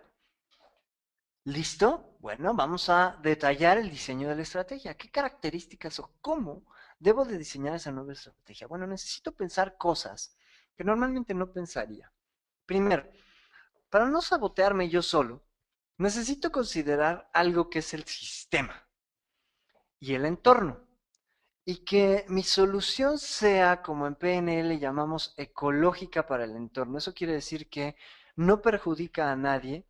¿Listo? Bueno, vamos a detallar el diseño de la estrategia. ¿Qué características o cómo debo de diseñar esa nueva estrategia? Bueno, necesito pensar cosas que normalmente no pensaría. Primero, para no sabotearme yo solo, necesito considerar algo que es el sistema y el entorno. Y que mi solución sea, como en PNL llamamos, ecológica para el entorno. Eso quiere decir que no perjudica a nadie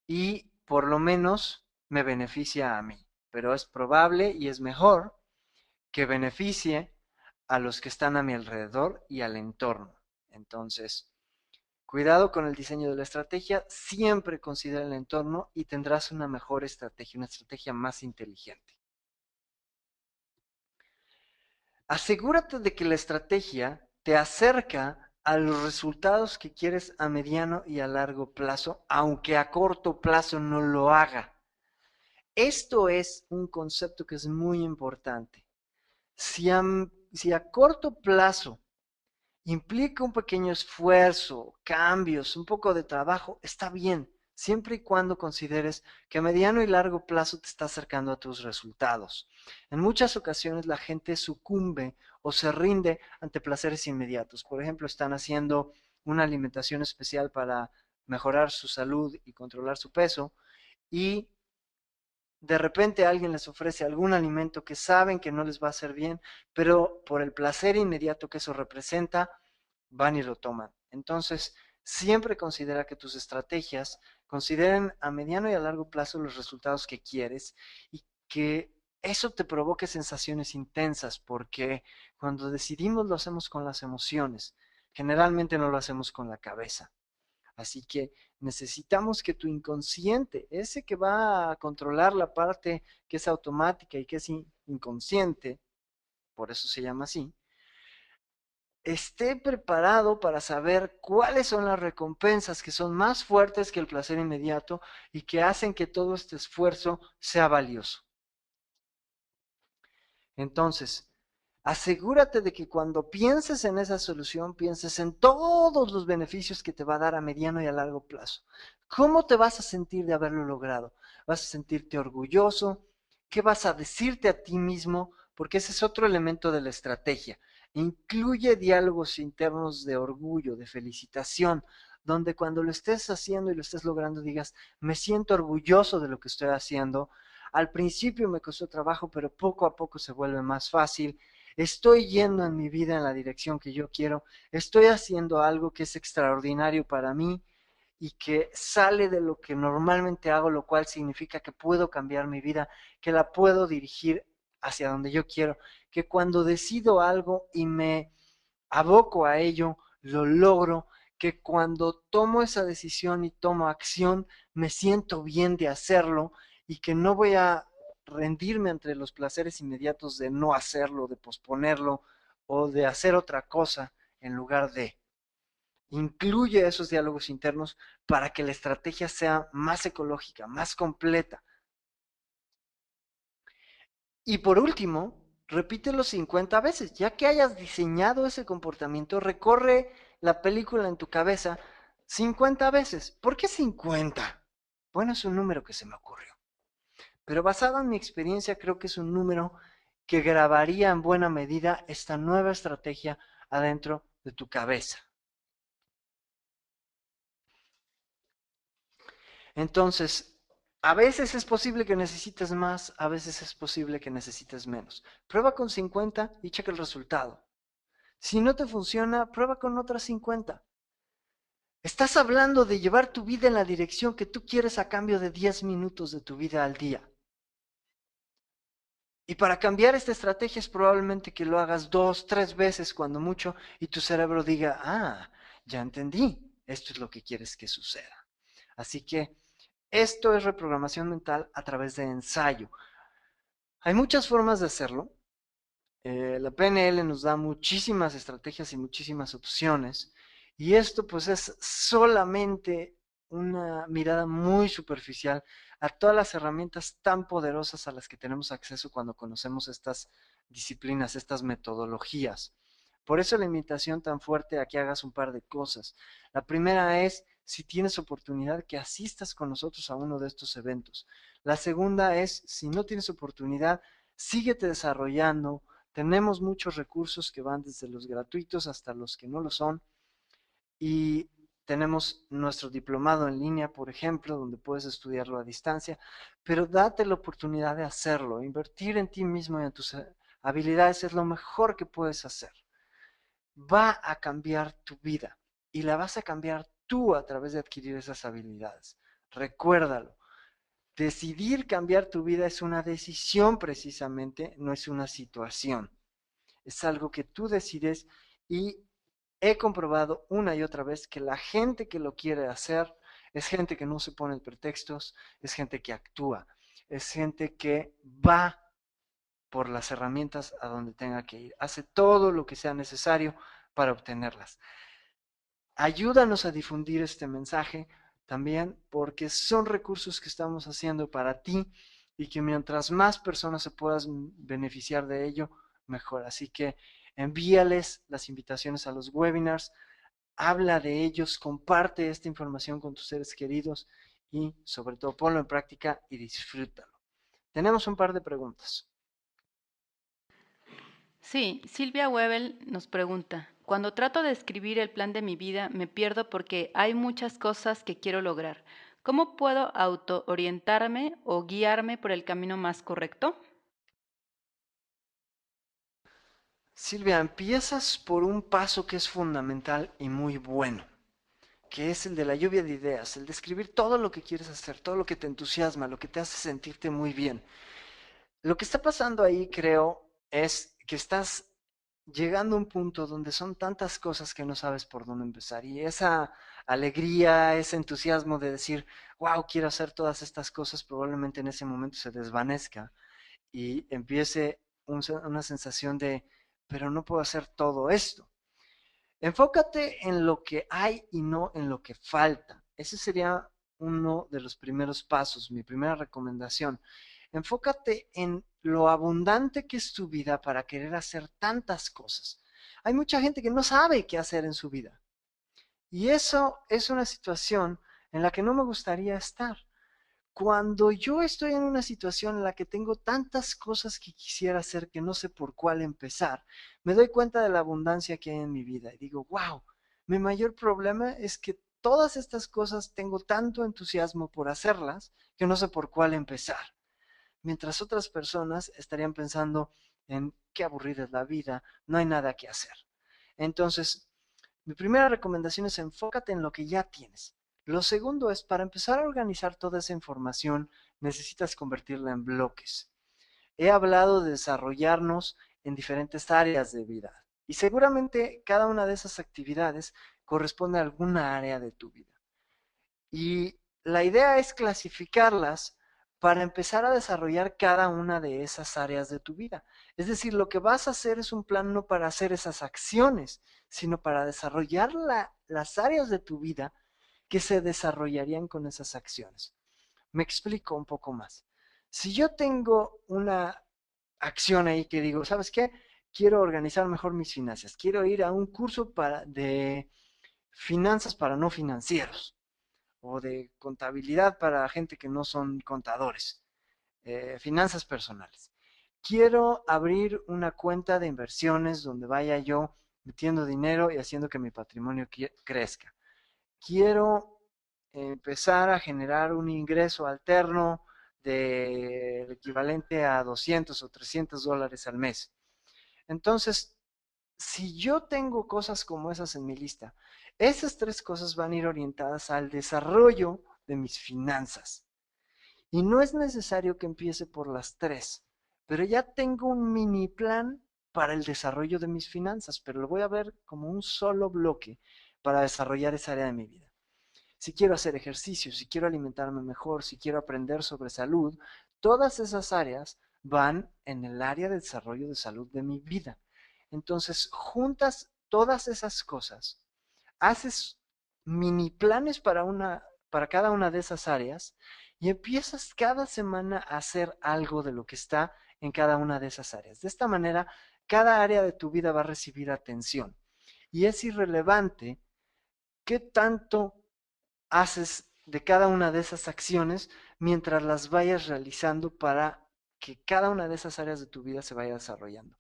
y por lo menos me beneficia a mí. Pero es probable y es mejor que beneficie a los que están a mi alrededor y al entorno. Entonces, cuidado con el diseño de la estrategia, siempre considera el entorno y tendrás una mejor estrategia, una estrategia más inteligente. Asegúrate de que la estrategia te acerca a los resultados que quieres a mediano y a largo plazo, aunque a corto plazo no lo haga. Esto es un concepto que es muy importante. Si a corto plazo implica un pequeño esfuerzo, cambios, un poco de trabajo, está bien, siempre y cuando consideres que a mediano y largo plazo te está acercando a tus resultados. En muchas ocasiones la gente sucumbe o se rinde ante placeres inmediatos. Por ejemplo, están haciendo una alimentación especial para mejorar su salud y controlar su peso y de repente alguien les ofrece algún alimento que saben que no les va a hacer bien, pero por el placer inmediato que eso representa, van y lo toman. Entonces, siempre considera que tus estrategias consideren a mediano y a largo plazo los resultados que quieres y que eso te provoque sensaciones intensas, porque cuando decidimos lo hacemos con las emociones, generalmente no lo hacemos con la cabeza. Así que necesitamos que tu inconsciente, ese que va a controlar la parte que es automática y que es inconsciente, por eso se llama así, esté preparado para saber cuáles son las recompensas que son más fuertes que el placer inmediato y que hacen que todo este esfuerzo sea valioso. Entonces, Asegúrate de que cuando pienses en esa solución, pienses en todos los beneficios que te va a dar a mediano y a largo plazo. ¿Cómo te vas a sentir de haberlo logrado? ¿Vas a sentirte orgulloso? ¿Qué vas a decirte a ti mismo? Porque ese es otro elemento de la estrategia. Incluye diálogos internos de orgullo, de felicitación, donde cuando lo estés haciendo y lo estés logrando digas, me siento orgulloso de lo que estoy haciendo. Al principio me costó trabajo, pero poco a poco se vuelve más fácil. Estoy yendo en mi vida en la dirección que yo quiero. Estoy haciendo algo que es extraordinario para mí y que sale de lo que normalmente hago, lo cual significa que puedo cambiar mi vida, que la puedo dirigir hacia donde yo quiero, que cuando decido algo y me aboco a ello, lo logro, que cuando tomo esa decisión y tomo acción, me siento bien de hacerlo y que no voy a rendirme entre los placeres inmediatos de no hacerlo, de posponerlo o de hacer otra cosa en lugar de. Incluye esos diálogos internos para que la estrategia sea más ecológica, más completa. Y por último, repítelo 50 veces. Ya que hayas diseñado ese comportamiento, recorre la película en tu cabeza 50 veces. ¿Por qué 50? Bueno, es un número que se me ocurrió. Pero basado en mi experiencia, creo que es un número que grabaría en buena medida esta nueva estrategia adentro de tu cabeza. Entonces, a veces es posible que necesites más, a veces es posible que necesites menos. Prueba con 50 y checa el resultado. Si no te funciona, prueba con otras 50. Estás hablando de llevar tu vida en la dirección que tú quieres a cambio de 10 minutos de tu vida al día. Y para cambiar esta estrategia es probablemente que lo hagas 2, 3 veces cuando mucho y tu cerebro diga, ya entendí, esto es lo que quieres que suceda. Así que esto es reprogramación mental a través de ensayo. Hay muchas formas de hacerlo. La PNL nos da muchísimas estrategias y muchísimas opciones. Y esto pues es solamente una mirada muy superficial a todas las herramientas tan poderosas a las que tenemos acceso cuando conocemos estas disciplinas, estas metodologías. Por eso la invitación tan fuerte a que hagas un par de cosas. La primera es, si tienes oportunidad, que asistas con nosotros a uno de estos eventos. La segunda es, si no tienes oportunidad, síguete desarrollando. Tenemos muchos recursos que van desde los gratuitos hasta los que no lo son. Y tenemos nuestro diplomado en línea, por ejemplo, donde puedes estudiarlo a distancia, pero date la oportunidad de hacerlo. Invertir en ti mismo y en tus habilidades es lo mejor que puedes hacer. Va a cambiar tu vida y la vas a cambiar tú a través de adquirir esas habilidades. Recuérdalo. Decidir cambiar tu vida es una decisión precisamente, no es una situación. Es algo que tú decides y he comprobado una y otra vez que la gente que lo quiere hacer es gente que no se pone pretextos, es gente que actúa, es gente que va por las herramientas a donde tenga que ir, hace todo lo que sea necesario para obtenerlas. Ayúdanos a difundir este mensaje también porque son recursos que estamos haciendo para ti y que mientras más personas se puedan beneficiar de ello, mejor. Así que envíales las invitaciones a los webinars, habla de ellos, comparte esta información con tus seres queridos y sobre todo ponlo en práctica y disfrútalo. Tenemos un par de preguntas. Sí, Silvia Webel nos pregunta, cuando trato de escribir el plan de mi vida me pierdo porque hay muchas cosas que quiero lograr. ¿Cómo puedo autoorientarme o guiarme por el camino más correcto? Silvia, empiezas por un paso que es fundamental y muy bueno, que es el de la lluvia de ideas, el de escribir todo lo que quieres hacer, todo lo que te entusiasma, lo que te hace sentirte muy bien. Lo que está pasando ahí, creo, es que estás llegando a un punto donde son tantas cosas que no sabes por dónde empezar. Y esa alegría, ese entusiasmo de decir, wow, quiero hacer todas estas cosas, probablemente en ese momento se desvanezca y empiece una sensación de, pero no puedo hacer todo esto. Enfócate en lo que hay y no en lo que falta. Ese sería uno de los primeros pasos, mi primera recomendación. Enfócate en lo abundante que es tu vida para querer hacer tantas cosas. Hay mucha gente que no sabe qué hacer en su vida. Y eso es una situación en la que no me gustaría estar. Cuando yo estoy en una situación en la que tengo tantas cosas que quisiera hacer que no sé por cuál empezar, me doy cuenta de la abundancia que hay en mi vida y digo, wow, mi mayor problema es que todas estas cosas tengo tanto entusiasmo por hacerlas que no sé por cuál empezar. Mientras otras personas estarían pensando en qué aburrida es la vida, no hay nada que hacer. Entonces, mi primera recomendación es enfócate en lo que ya tienes. Lo segundo es, para empezar a organizar toda esa información, necesitas convertirla en bloques. He hablado de desarrollarnos en diferentes áreas de vida y seguramente cada una de esas actividades corresponde a alguna área de tu vida. Y la idea es clasificarlas para empezar a desarrollar cada una de esas áreas de tu vida. Es decir, lo que vas a hacer es un plan no para hacer esas acciones, sino para desarrollar las áreas de tu vida que se desarrollarían con esas acciones. Me explico un poco más. Si yo tengo una acción ahí que digo, ¿sabes qué? Quiero organizar mejor mis finanzas. Quiero ir a un curso de finanzas para no financieros o de contabilidad para gente que no son contadores, finanzas personales. Quiero abrir una cuenta de inversiones donde vaya yo metiendo dinero y haciendo que mi patrimonio crezca. Quiero empezar a generar un ingreso alterno del equivalente a 200 o $300 al mes. Entonces, si yo tengo cosas como esas en mi lista, esas tres cosas van a ir orientadas al desarrollo de mis finanzas. Y no es necesario que empiece por las tres, pero ya tengo un mini plan para el desarrollo de mis finanzas, pero lo voy a ver como un solo bloque para desarrollar esa área de mi vida. Si quiero hacer ejercicio, si quiero alimentarme mejor, si quiero aprender sobre salud, todas esas áreas van en el área de desarrollo de salud de mi vida. Entonces, juntas todas esas cosas, haces mini planes para cada una de esas áreas y empiezas cada semana a hacer algo de lo que está en cada una de esas áreas. De esta manera, cada área de tu vida va a recibir atención. Y es irrelevante qué tanto haces de cada una de esas acciones mientras las vayas realizando para que cada una de esas áreas de tu vida se vaya desarrollando.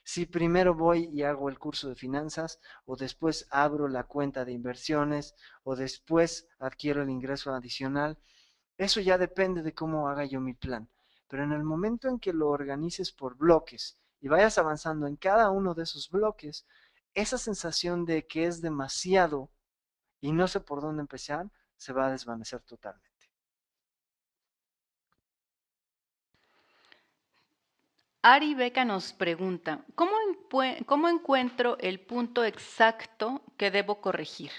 Si primero voy y hago el curso de finanzas, o después abro la cuenta de inversiones, o después adquiero el ingreso adicional, eso ya depende de cómo haga yo mi plan. Pero en el momento en que lo organices por bloques y vayas avanzando en cada uno de esos bloques, esa sensación de que es demasiado y no sé por dónde empezar, se va a desvanecer totalmente. Ari Beca nos pregunta, ¿cómo encuentro el punto exacto que debo corregir?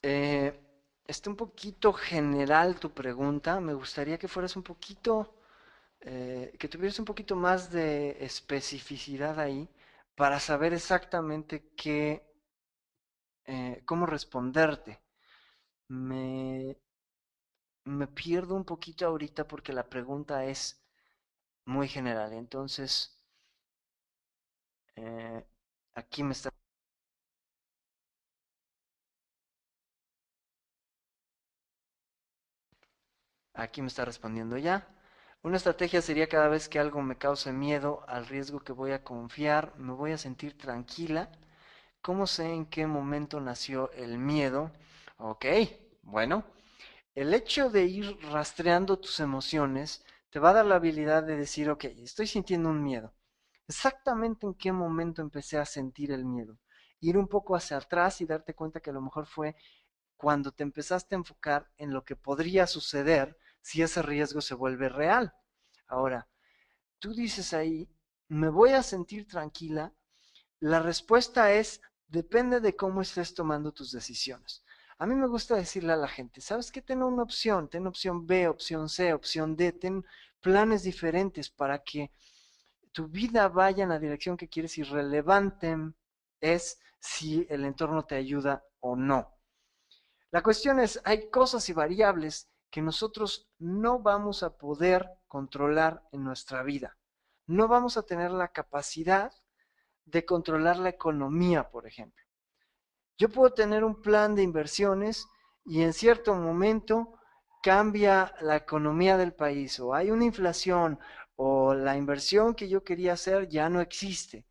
Eh, Está un poquito general tu pregunta. Me gustaría que fueras un poquito, que tuvieras un poquito más de especificidad ahí para saber exactamente cómo responderte. Me, Me pierdo un poquito ahorita porque la pregunta es muy general. Entonces, eh, aquí me está Aquí me está respondiendo ya. Una estrategia sería cada vez que algo me cause miedo al riesgo que voy a confiar, me voy a sentir tranquila. ¿Cómo sé en qué momento nació el miedo? Ok, bueno, el hecho de ir rastreando tus emociones te va a dar la habilidad de decir, ok, estoy sintiendo un miedo. Exactamente en qué momento empecé a sentir el miedo. Ir un poco hacia atrás y darte cuenta que a lo mejor fue cuando te empezaste a enfocar en lo que podría suceder si ese riesgo se vuelve real. Ahora, tú dices ahí, ¿me voy a sentir tranquila? La respuesta es, depende de cómo estés tomando tus decisiones. A mí me gusta decirle a la gente, ¿sabes qué? Ten opción B, opción C, opción D, ten planes diferentes para que tu vida vaya en la dirección que quieres y relevante es si el entorno te ayuda o no. La cuestión es, hay cosas y variables que nosotros no vamos a poder controlar en nuestra vida. No vamos a tener la capacidad de controlar la economía, por ejemplo. Yo puedo tener un plan de inversiones y en cierto momento cambia la economía del país o hay una inflación o la inversión que yo quería hacer ya no existe.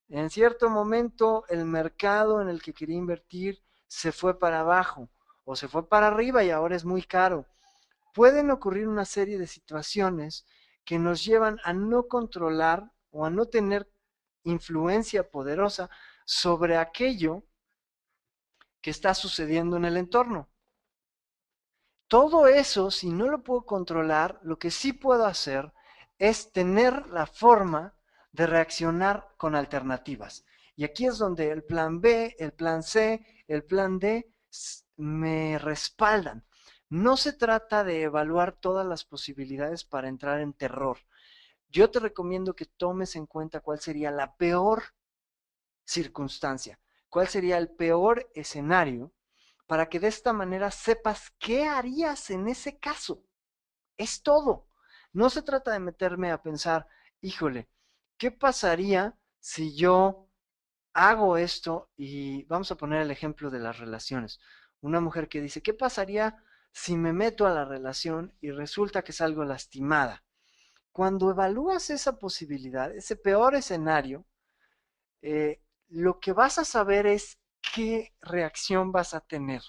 En cierto momento el mercado en el que quería invertir se fue para abajo o se fue para arriba y ahora es muy caro. Pueden ocurrir una serie de situaciones que nos llevan a no controlar o a no tener influencia poderosa sobre aquello que está sucediendo en el entorno. Todo eso, si no lo puedo controlar, lo que sí puedo hacer es tener la forma de reaccionar con alternativas. Y aquí es donde el plan B, el plan C, el plan D me respaldan. No se trata de evaluar todas las posibilidades para entrar en terror. Yo te recomiendo que tomes en cuenta cuál sería la peor circunstancia, cuál sería el peor escenario para que de esta manera sepas qué harías en ese caso. Es todo. No se trata de meterme a pensar, híjole, ¿qué pasaría si yo hago esto? Y vamos a poner el ejemplo de las relaciones. Una mujer que dice, ¿qué pasaría si me meto a la relación y resulta que salgo lastimada? Cuando evalúas esa posibilidad, ese peor escenario, lo que vas a saber es qué reacción vas a tener.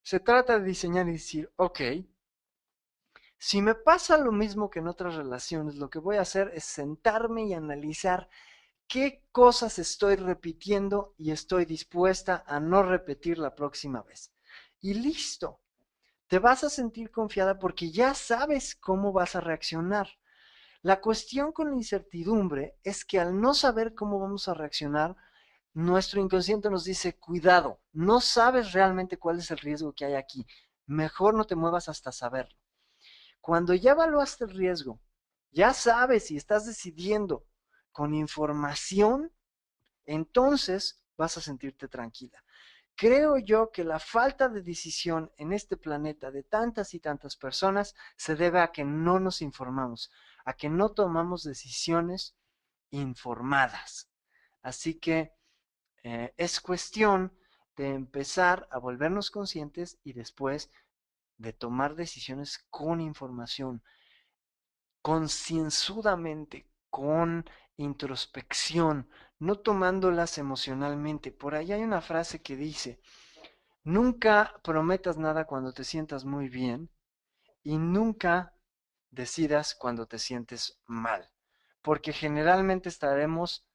Se trata de diseñar y decir, ok, si me pasa lo mismo que en otras relaciones, lo que voy a hacer es sentarme y analizar qué cosas estoy repitiendo y estoy dispuesta a no repetir la próxima vez. Y listo, te vas a sentir confiada porque ya sabes cómo vas a reaccionar. La cuestión con la incertidumbre es que al no saber cómo vamos a reaccionar, nuestro inconsciente nos dice, cuidado, no sabes realmente cuál es el riesgo que hay aquí. Mejor no te muevas hasta saberlo. Cuando ya evaluaste el riesgo, ya sabes y estás decidiendo con información, entonces vas a sentirte tranquila. Creo yo que la falta de decisión en este planeta de tantas y tantas personas se debe a que no nos informamos, a que no tomamos decisiones informadas. Así que es cuestión de empezar a volvernos conscientes y después de tomar decisiones con información, concienzudamente, con introspección, no tomándolas emocionalmente. Por ahí hay una frase que dice, nunca prometas nada cuando te sientas muy bien y nunca decidas cuando te sientes mal, porque generalmente estaremos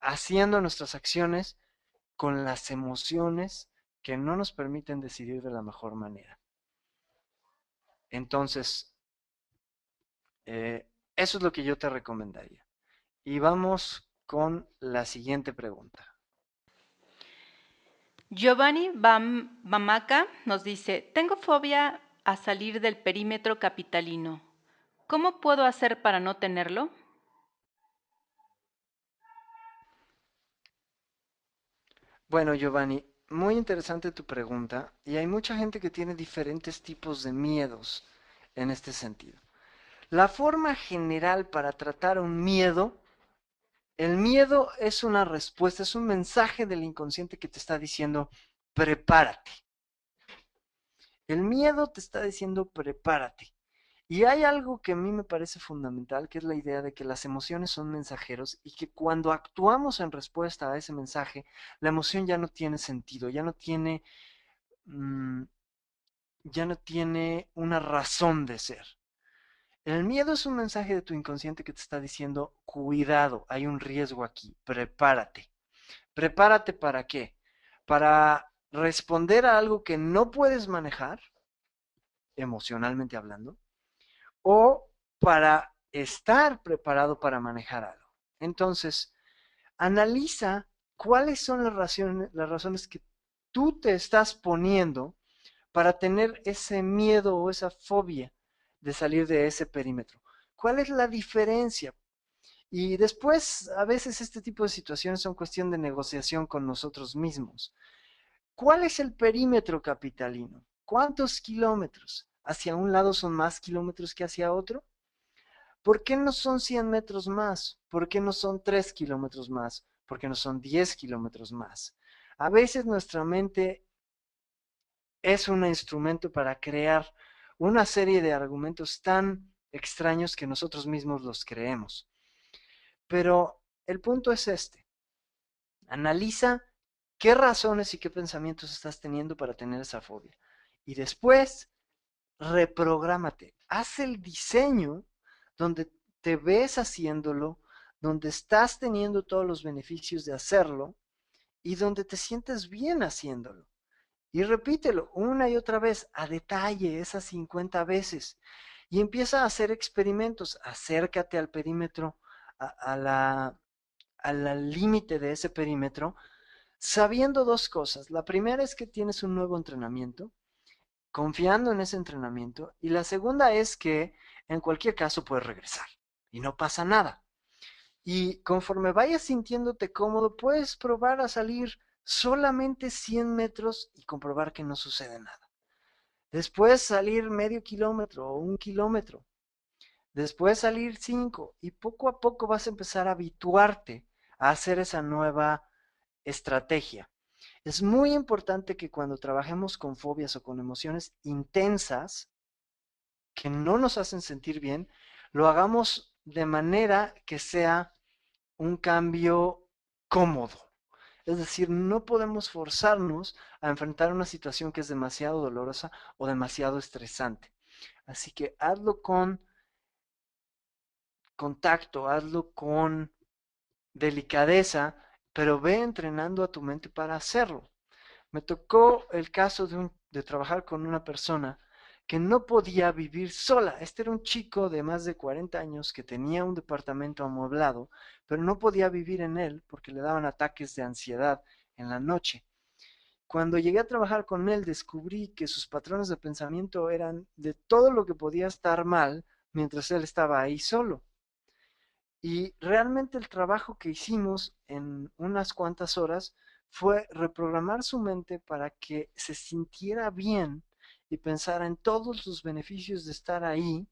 haciendo nuestras acciones con las emociones que no nos permiten decidir de la mejor manera. Entonces, eso es lo que yo te recomendaría. Y vamos con la siguiente pregunta. Giovanni Bamaca nos dice, tengo fobia a salir del perímetro capitalino. ¿Cómo puedo hacer para no tenerlo? Bueno, Giovanni, muy interesante tu pregunta y hay mucha gente que tiene diferentes tipos de miedos en este sentido. La forma general para tratar un miedo, el miedo es una respuesta, es un mensaje del inconsciente que te está diciendo, prepárate. El miedo te está diciendo, prepárate. Y hay algo que a mí me parece fundamental, que es la idea de que las emociones son mensajeros y que cuando actuamos en respuesta a ese mensaje, la emoción ya no tiene sentido, mm, ya no tiene una razón de ser. El miedo es un mensaje de tu inconsciente que te está diciendo, cuidado, hay un riesgo aquí, prepárate. ¿Prepárate para qué? Para responder a algo que no puedes manejar, emocionalmente hablando, o para estar preparado para manejar algo. Entonces, analiza cuáles son las razones que tú te estás poniendo para tener ese miedo o esa fobia de salir de ese perímetro. ¿Cuál es la diferencia? Y después, a veces este tipo de situaciones son cuestión de negociación con nosotros mismos. ¿Cuál es el perímetro capitalino? ¿Cuántos kilómetros? ¿Hacia un lado son más kilómetros que hacia otro? ¿Por qué no son 100 metros más? ¿Por qué no son 3 kilómetros más? ¿Por qué no son 10 kilómetros más? A veces nuestra mente es un instrumento para crear una serie de argumentos tan extraños que nosotros mismos los creemos. Pero el punto es este. Analiza qué razones y qué pensamientos estás teniendo para tener esa fobia. Y después, reprográmate. Haz el diseño donde te ves haciéndolo, donde estás teniendo todos los beneficios de hacerlo y donde te sientes bien haciéndolo. Y repítelo una y otra vez, a detalle, esas 50 veces. Y empieza a hacer experimentos. Acércate al perímetro, a la, al límite de ese perímetro, sabiendo dos cosas. La primera es que tienes un nuevo entrenamiento, confiando en ese entrenamiento. Y la segunda es que en cualquier caso puedes regresar y no pasa nada. Y conforme vayas sintiéndote cómodo, puedes probar a salir solamente 100 metros y comprobar que no sucede nada. Después salir medio kilómetro o un kilómetro. Después salir 5 y poco a poco vas a empezar a habituarte a hacer esa nueva estrategia. Es muy importante que cuando trabajemos con fobias o con emociones intensas que no nos hacen sentir bien, lo hagamos de manera que sea un cambio cómodo. Es decir, no podemos forzarnos a enfrentar una situación que es demasiado dolorosa o demasiado estresante. Así que hazlo con contacto, hazlo con delicadeza, pero ve entrenando a tu mente para hacerlo. Me tocó el caso de trabajar con una persona que no podía vivir sola. Este era un chico de más de 40 años que tenía un departamento amueblado, pero no podía vivir en él porque le daban ataques de ansiedad en la noche. Cuando llegué a trabajar con él, descubrí que sus patrones de pensamiento eran de todo lo que podía estar mal mientras él estaba ahí solo. Y realmente el trabajo que hicimos en unas cuantas horas fue reprogramar su mente para que se sintiera bien y pensara en todos los beneficios de estar ahí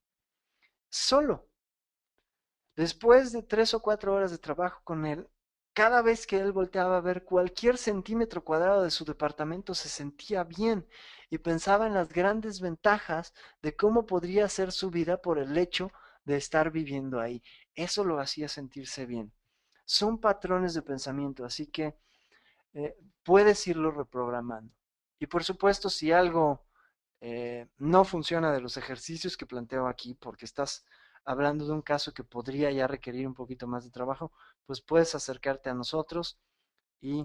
solo. Después de 3 o 4 horas de trabajo con él, cada vez que él volteaba a ver cualquier centímetro cuadrado de su departamento se sentía bien y pensaba en las grandes ventajas de cómo podría ser su vida por el hecho de estar viviendo ahí. Eso lo hacía sentirse bien. Son patrones de pensamiento, así que eh, puedes irlo reprogramando. Y por supuesto, si algo no funciona de los ejercicios que planteo aquí, porque estás hablando de un caso que podría ya requerir un poquito más de trabajo, pues puedes acercarte a nosotros y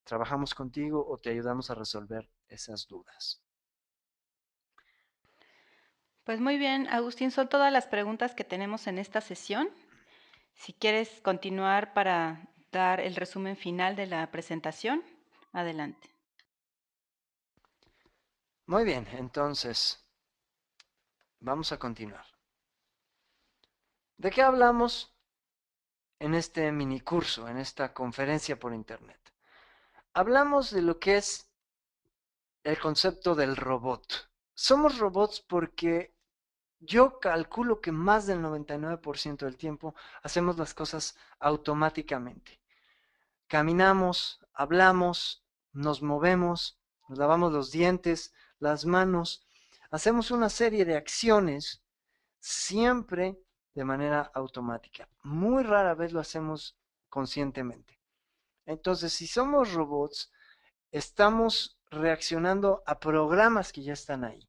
trabajamos contigo o te ayudamos a resolver esas dudas. Pues muy bien, Agustín, son todas las preguntas que tenemos en esta sesión. Si quieres continuar para dar el resumen final de la presentación, adelante. Muy bien, entonces vamos a continuar. ¿De qué hablamos en este mini curso, en esta conferencia por internet? Hablamos de lo que es el concepto del robot. Somos robots porque yo calculo que más del 99% del tiempo hacemos las cosas automáticamente. Caminamos, hablamos, nos movemos, nos lavamos los dientes, las manos, hacemos una serie de acciones siempre de manera automática. Muy rara vez lo hacemos conscientemente. Entonces, si somos robots, estamos reaccionando a programas que ya están ahí.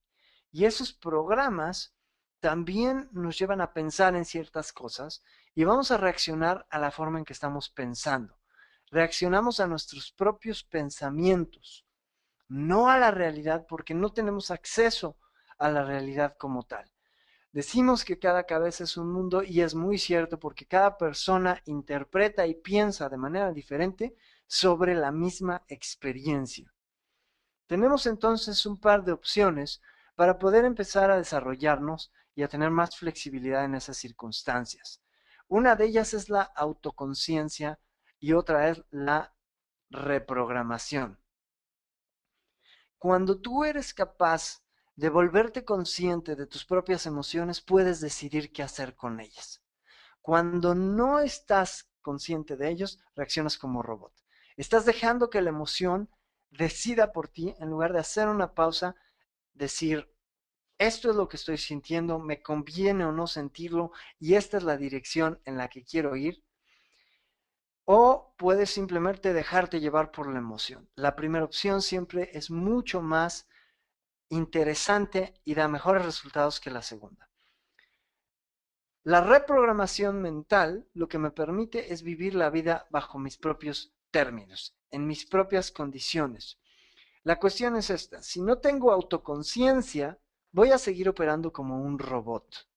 Y esos programas también nos llevan a pensar en ciertas cosas y vamos a reaccionar a la forma en que estamos pensando. Reaccionamos a nuestros propios pensamientos, no a la realidad, porque no tenemos acceso a la realidad como tal. Decimos que cada cabeza es un mundo y es muy cierto porque cada persona interpreta y piensa de manera diferente sobre la misma experiencia. Tenemos entonces un par de opciones para poder empezar a desarrollarnos y a tener más flexibilidad en esas circunstancias. Una de ellas es la autoconciencia y otra es la reprogramación. Cuando tú eres capaz de volverte consciente de tus propias emociones, puedes decidir qué hacer con ellas. Cuando no estás consciente de ellos, reaccionas como robot. Estás dejando que la emoción decida por ti en lugar de hacer una pausa, decir, esto es lo que estoy sintiendo, me conviene o no sentirlo y esta es la dirección en la que quiero ir. O puedes simplemente dejarte llevar por la emoción. La primera opción siempre es mucho más interesante y da mejores resultados que la segunda. La reprogramación mental lo que me permite es vivir la vida bajo mis propios términos, en mis propias condiciones. La cuestión es esta, si no tengo autoconciencia, voy a seguir operando como un robot.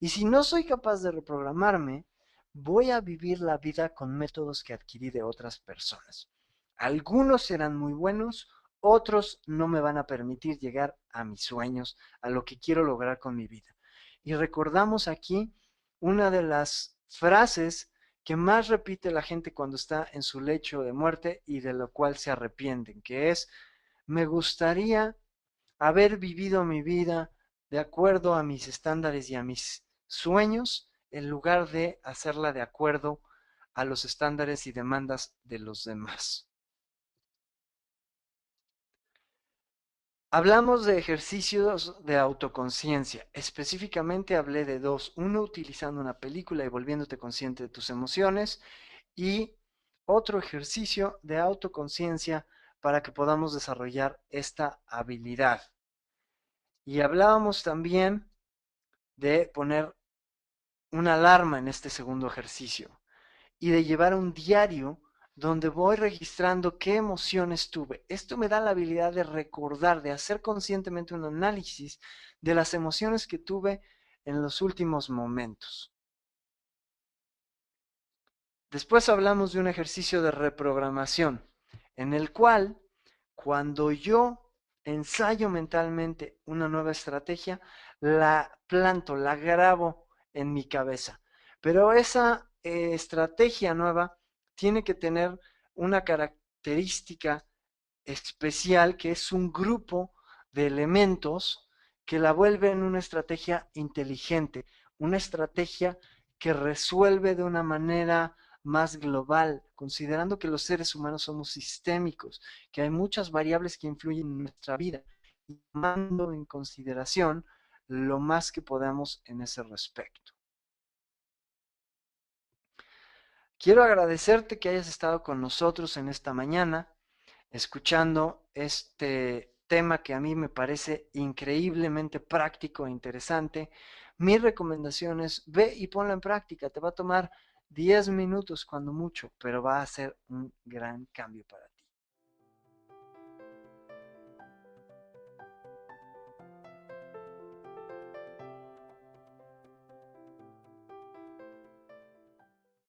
Y si no soy capaz de reprogramarme, voy a vivir la vida con métodos que adquirí de otras personas. Algunos serán muy buenos, otros no me van a permitir llegar a mis sueños, a lo que quiero lograr con mi vida. Y recordamos aquí una de las frases que más repite la gente cuando está en su lecho de muerte y de lo cual se arrepienten, que es, me gustaría haber vivido mi vida de acuerdo a mis estándares y a mis sueños, en lugar de hacerla de acuerdo a los estándares y demandas de los demás. Hablamos de ejercicios de autoconciencia. Específicamente hablé de dos. Uno, utilizando una película y volviéndote consciente de tus emociones. Y otro ejercicio de autoconciencia para que podamos desarrollar esta habilidad. Y hablábamos también de poner una alarma en este segundo ejercicio y de llevar un diario donde voy registrando qué emociones tuve. Esto me da la habilidad de recordar, de hacer conscientemente un análisis de las emociones que tuve en los últimos momentos. Después hablamos de un ejercicio de reprogramación, en el cual, cuando yo ensayo mentalmente una nueva estrategia, la planto, la grabo en mi cabeza. Pero esa estrategia nueva tiene que tener una característica especial que es un grupo de elementos que la vuelven una estrategia inteligente, una estrategia que resuelve de una manera más global, considerando que los seres humanos somos sistémicos, que hay muchas variables que influyen en nuestra vida, y tomando en consideración lo más que podamos en ese respecto. Quiero agradecerte que hayas estado con nosotros en esta mañana, escuchando este tema que a mí me parece increíblemente práctico e interesante. Mi recomendación es ve y ponlo en práctica. Te va a tomar 10 minutos cuando mucho, pero va a ser un gran cambio para ti.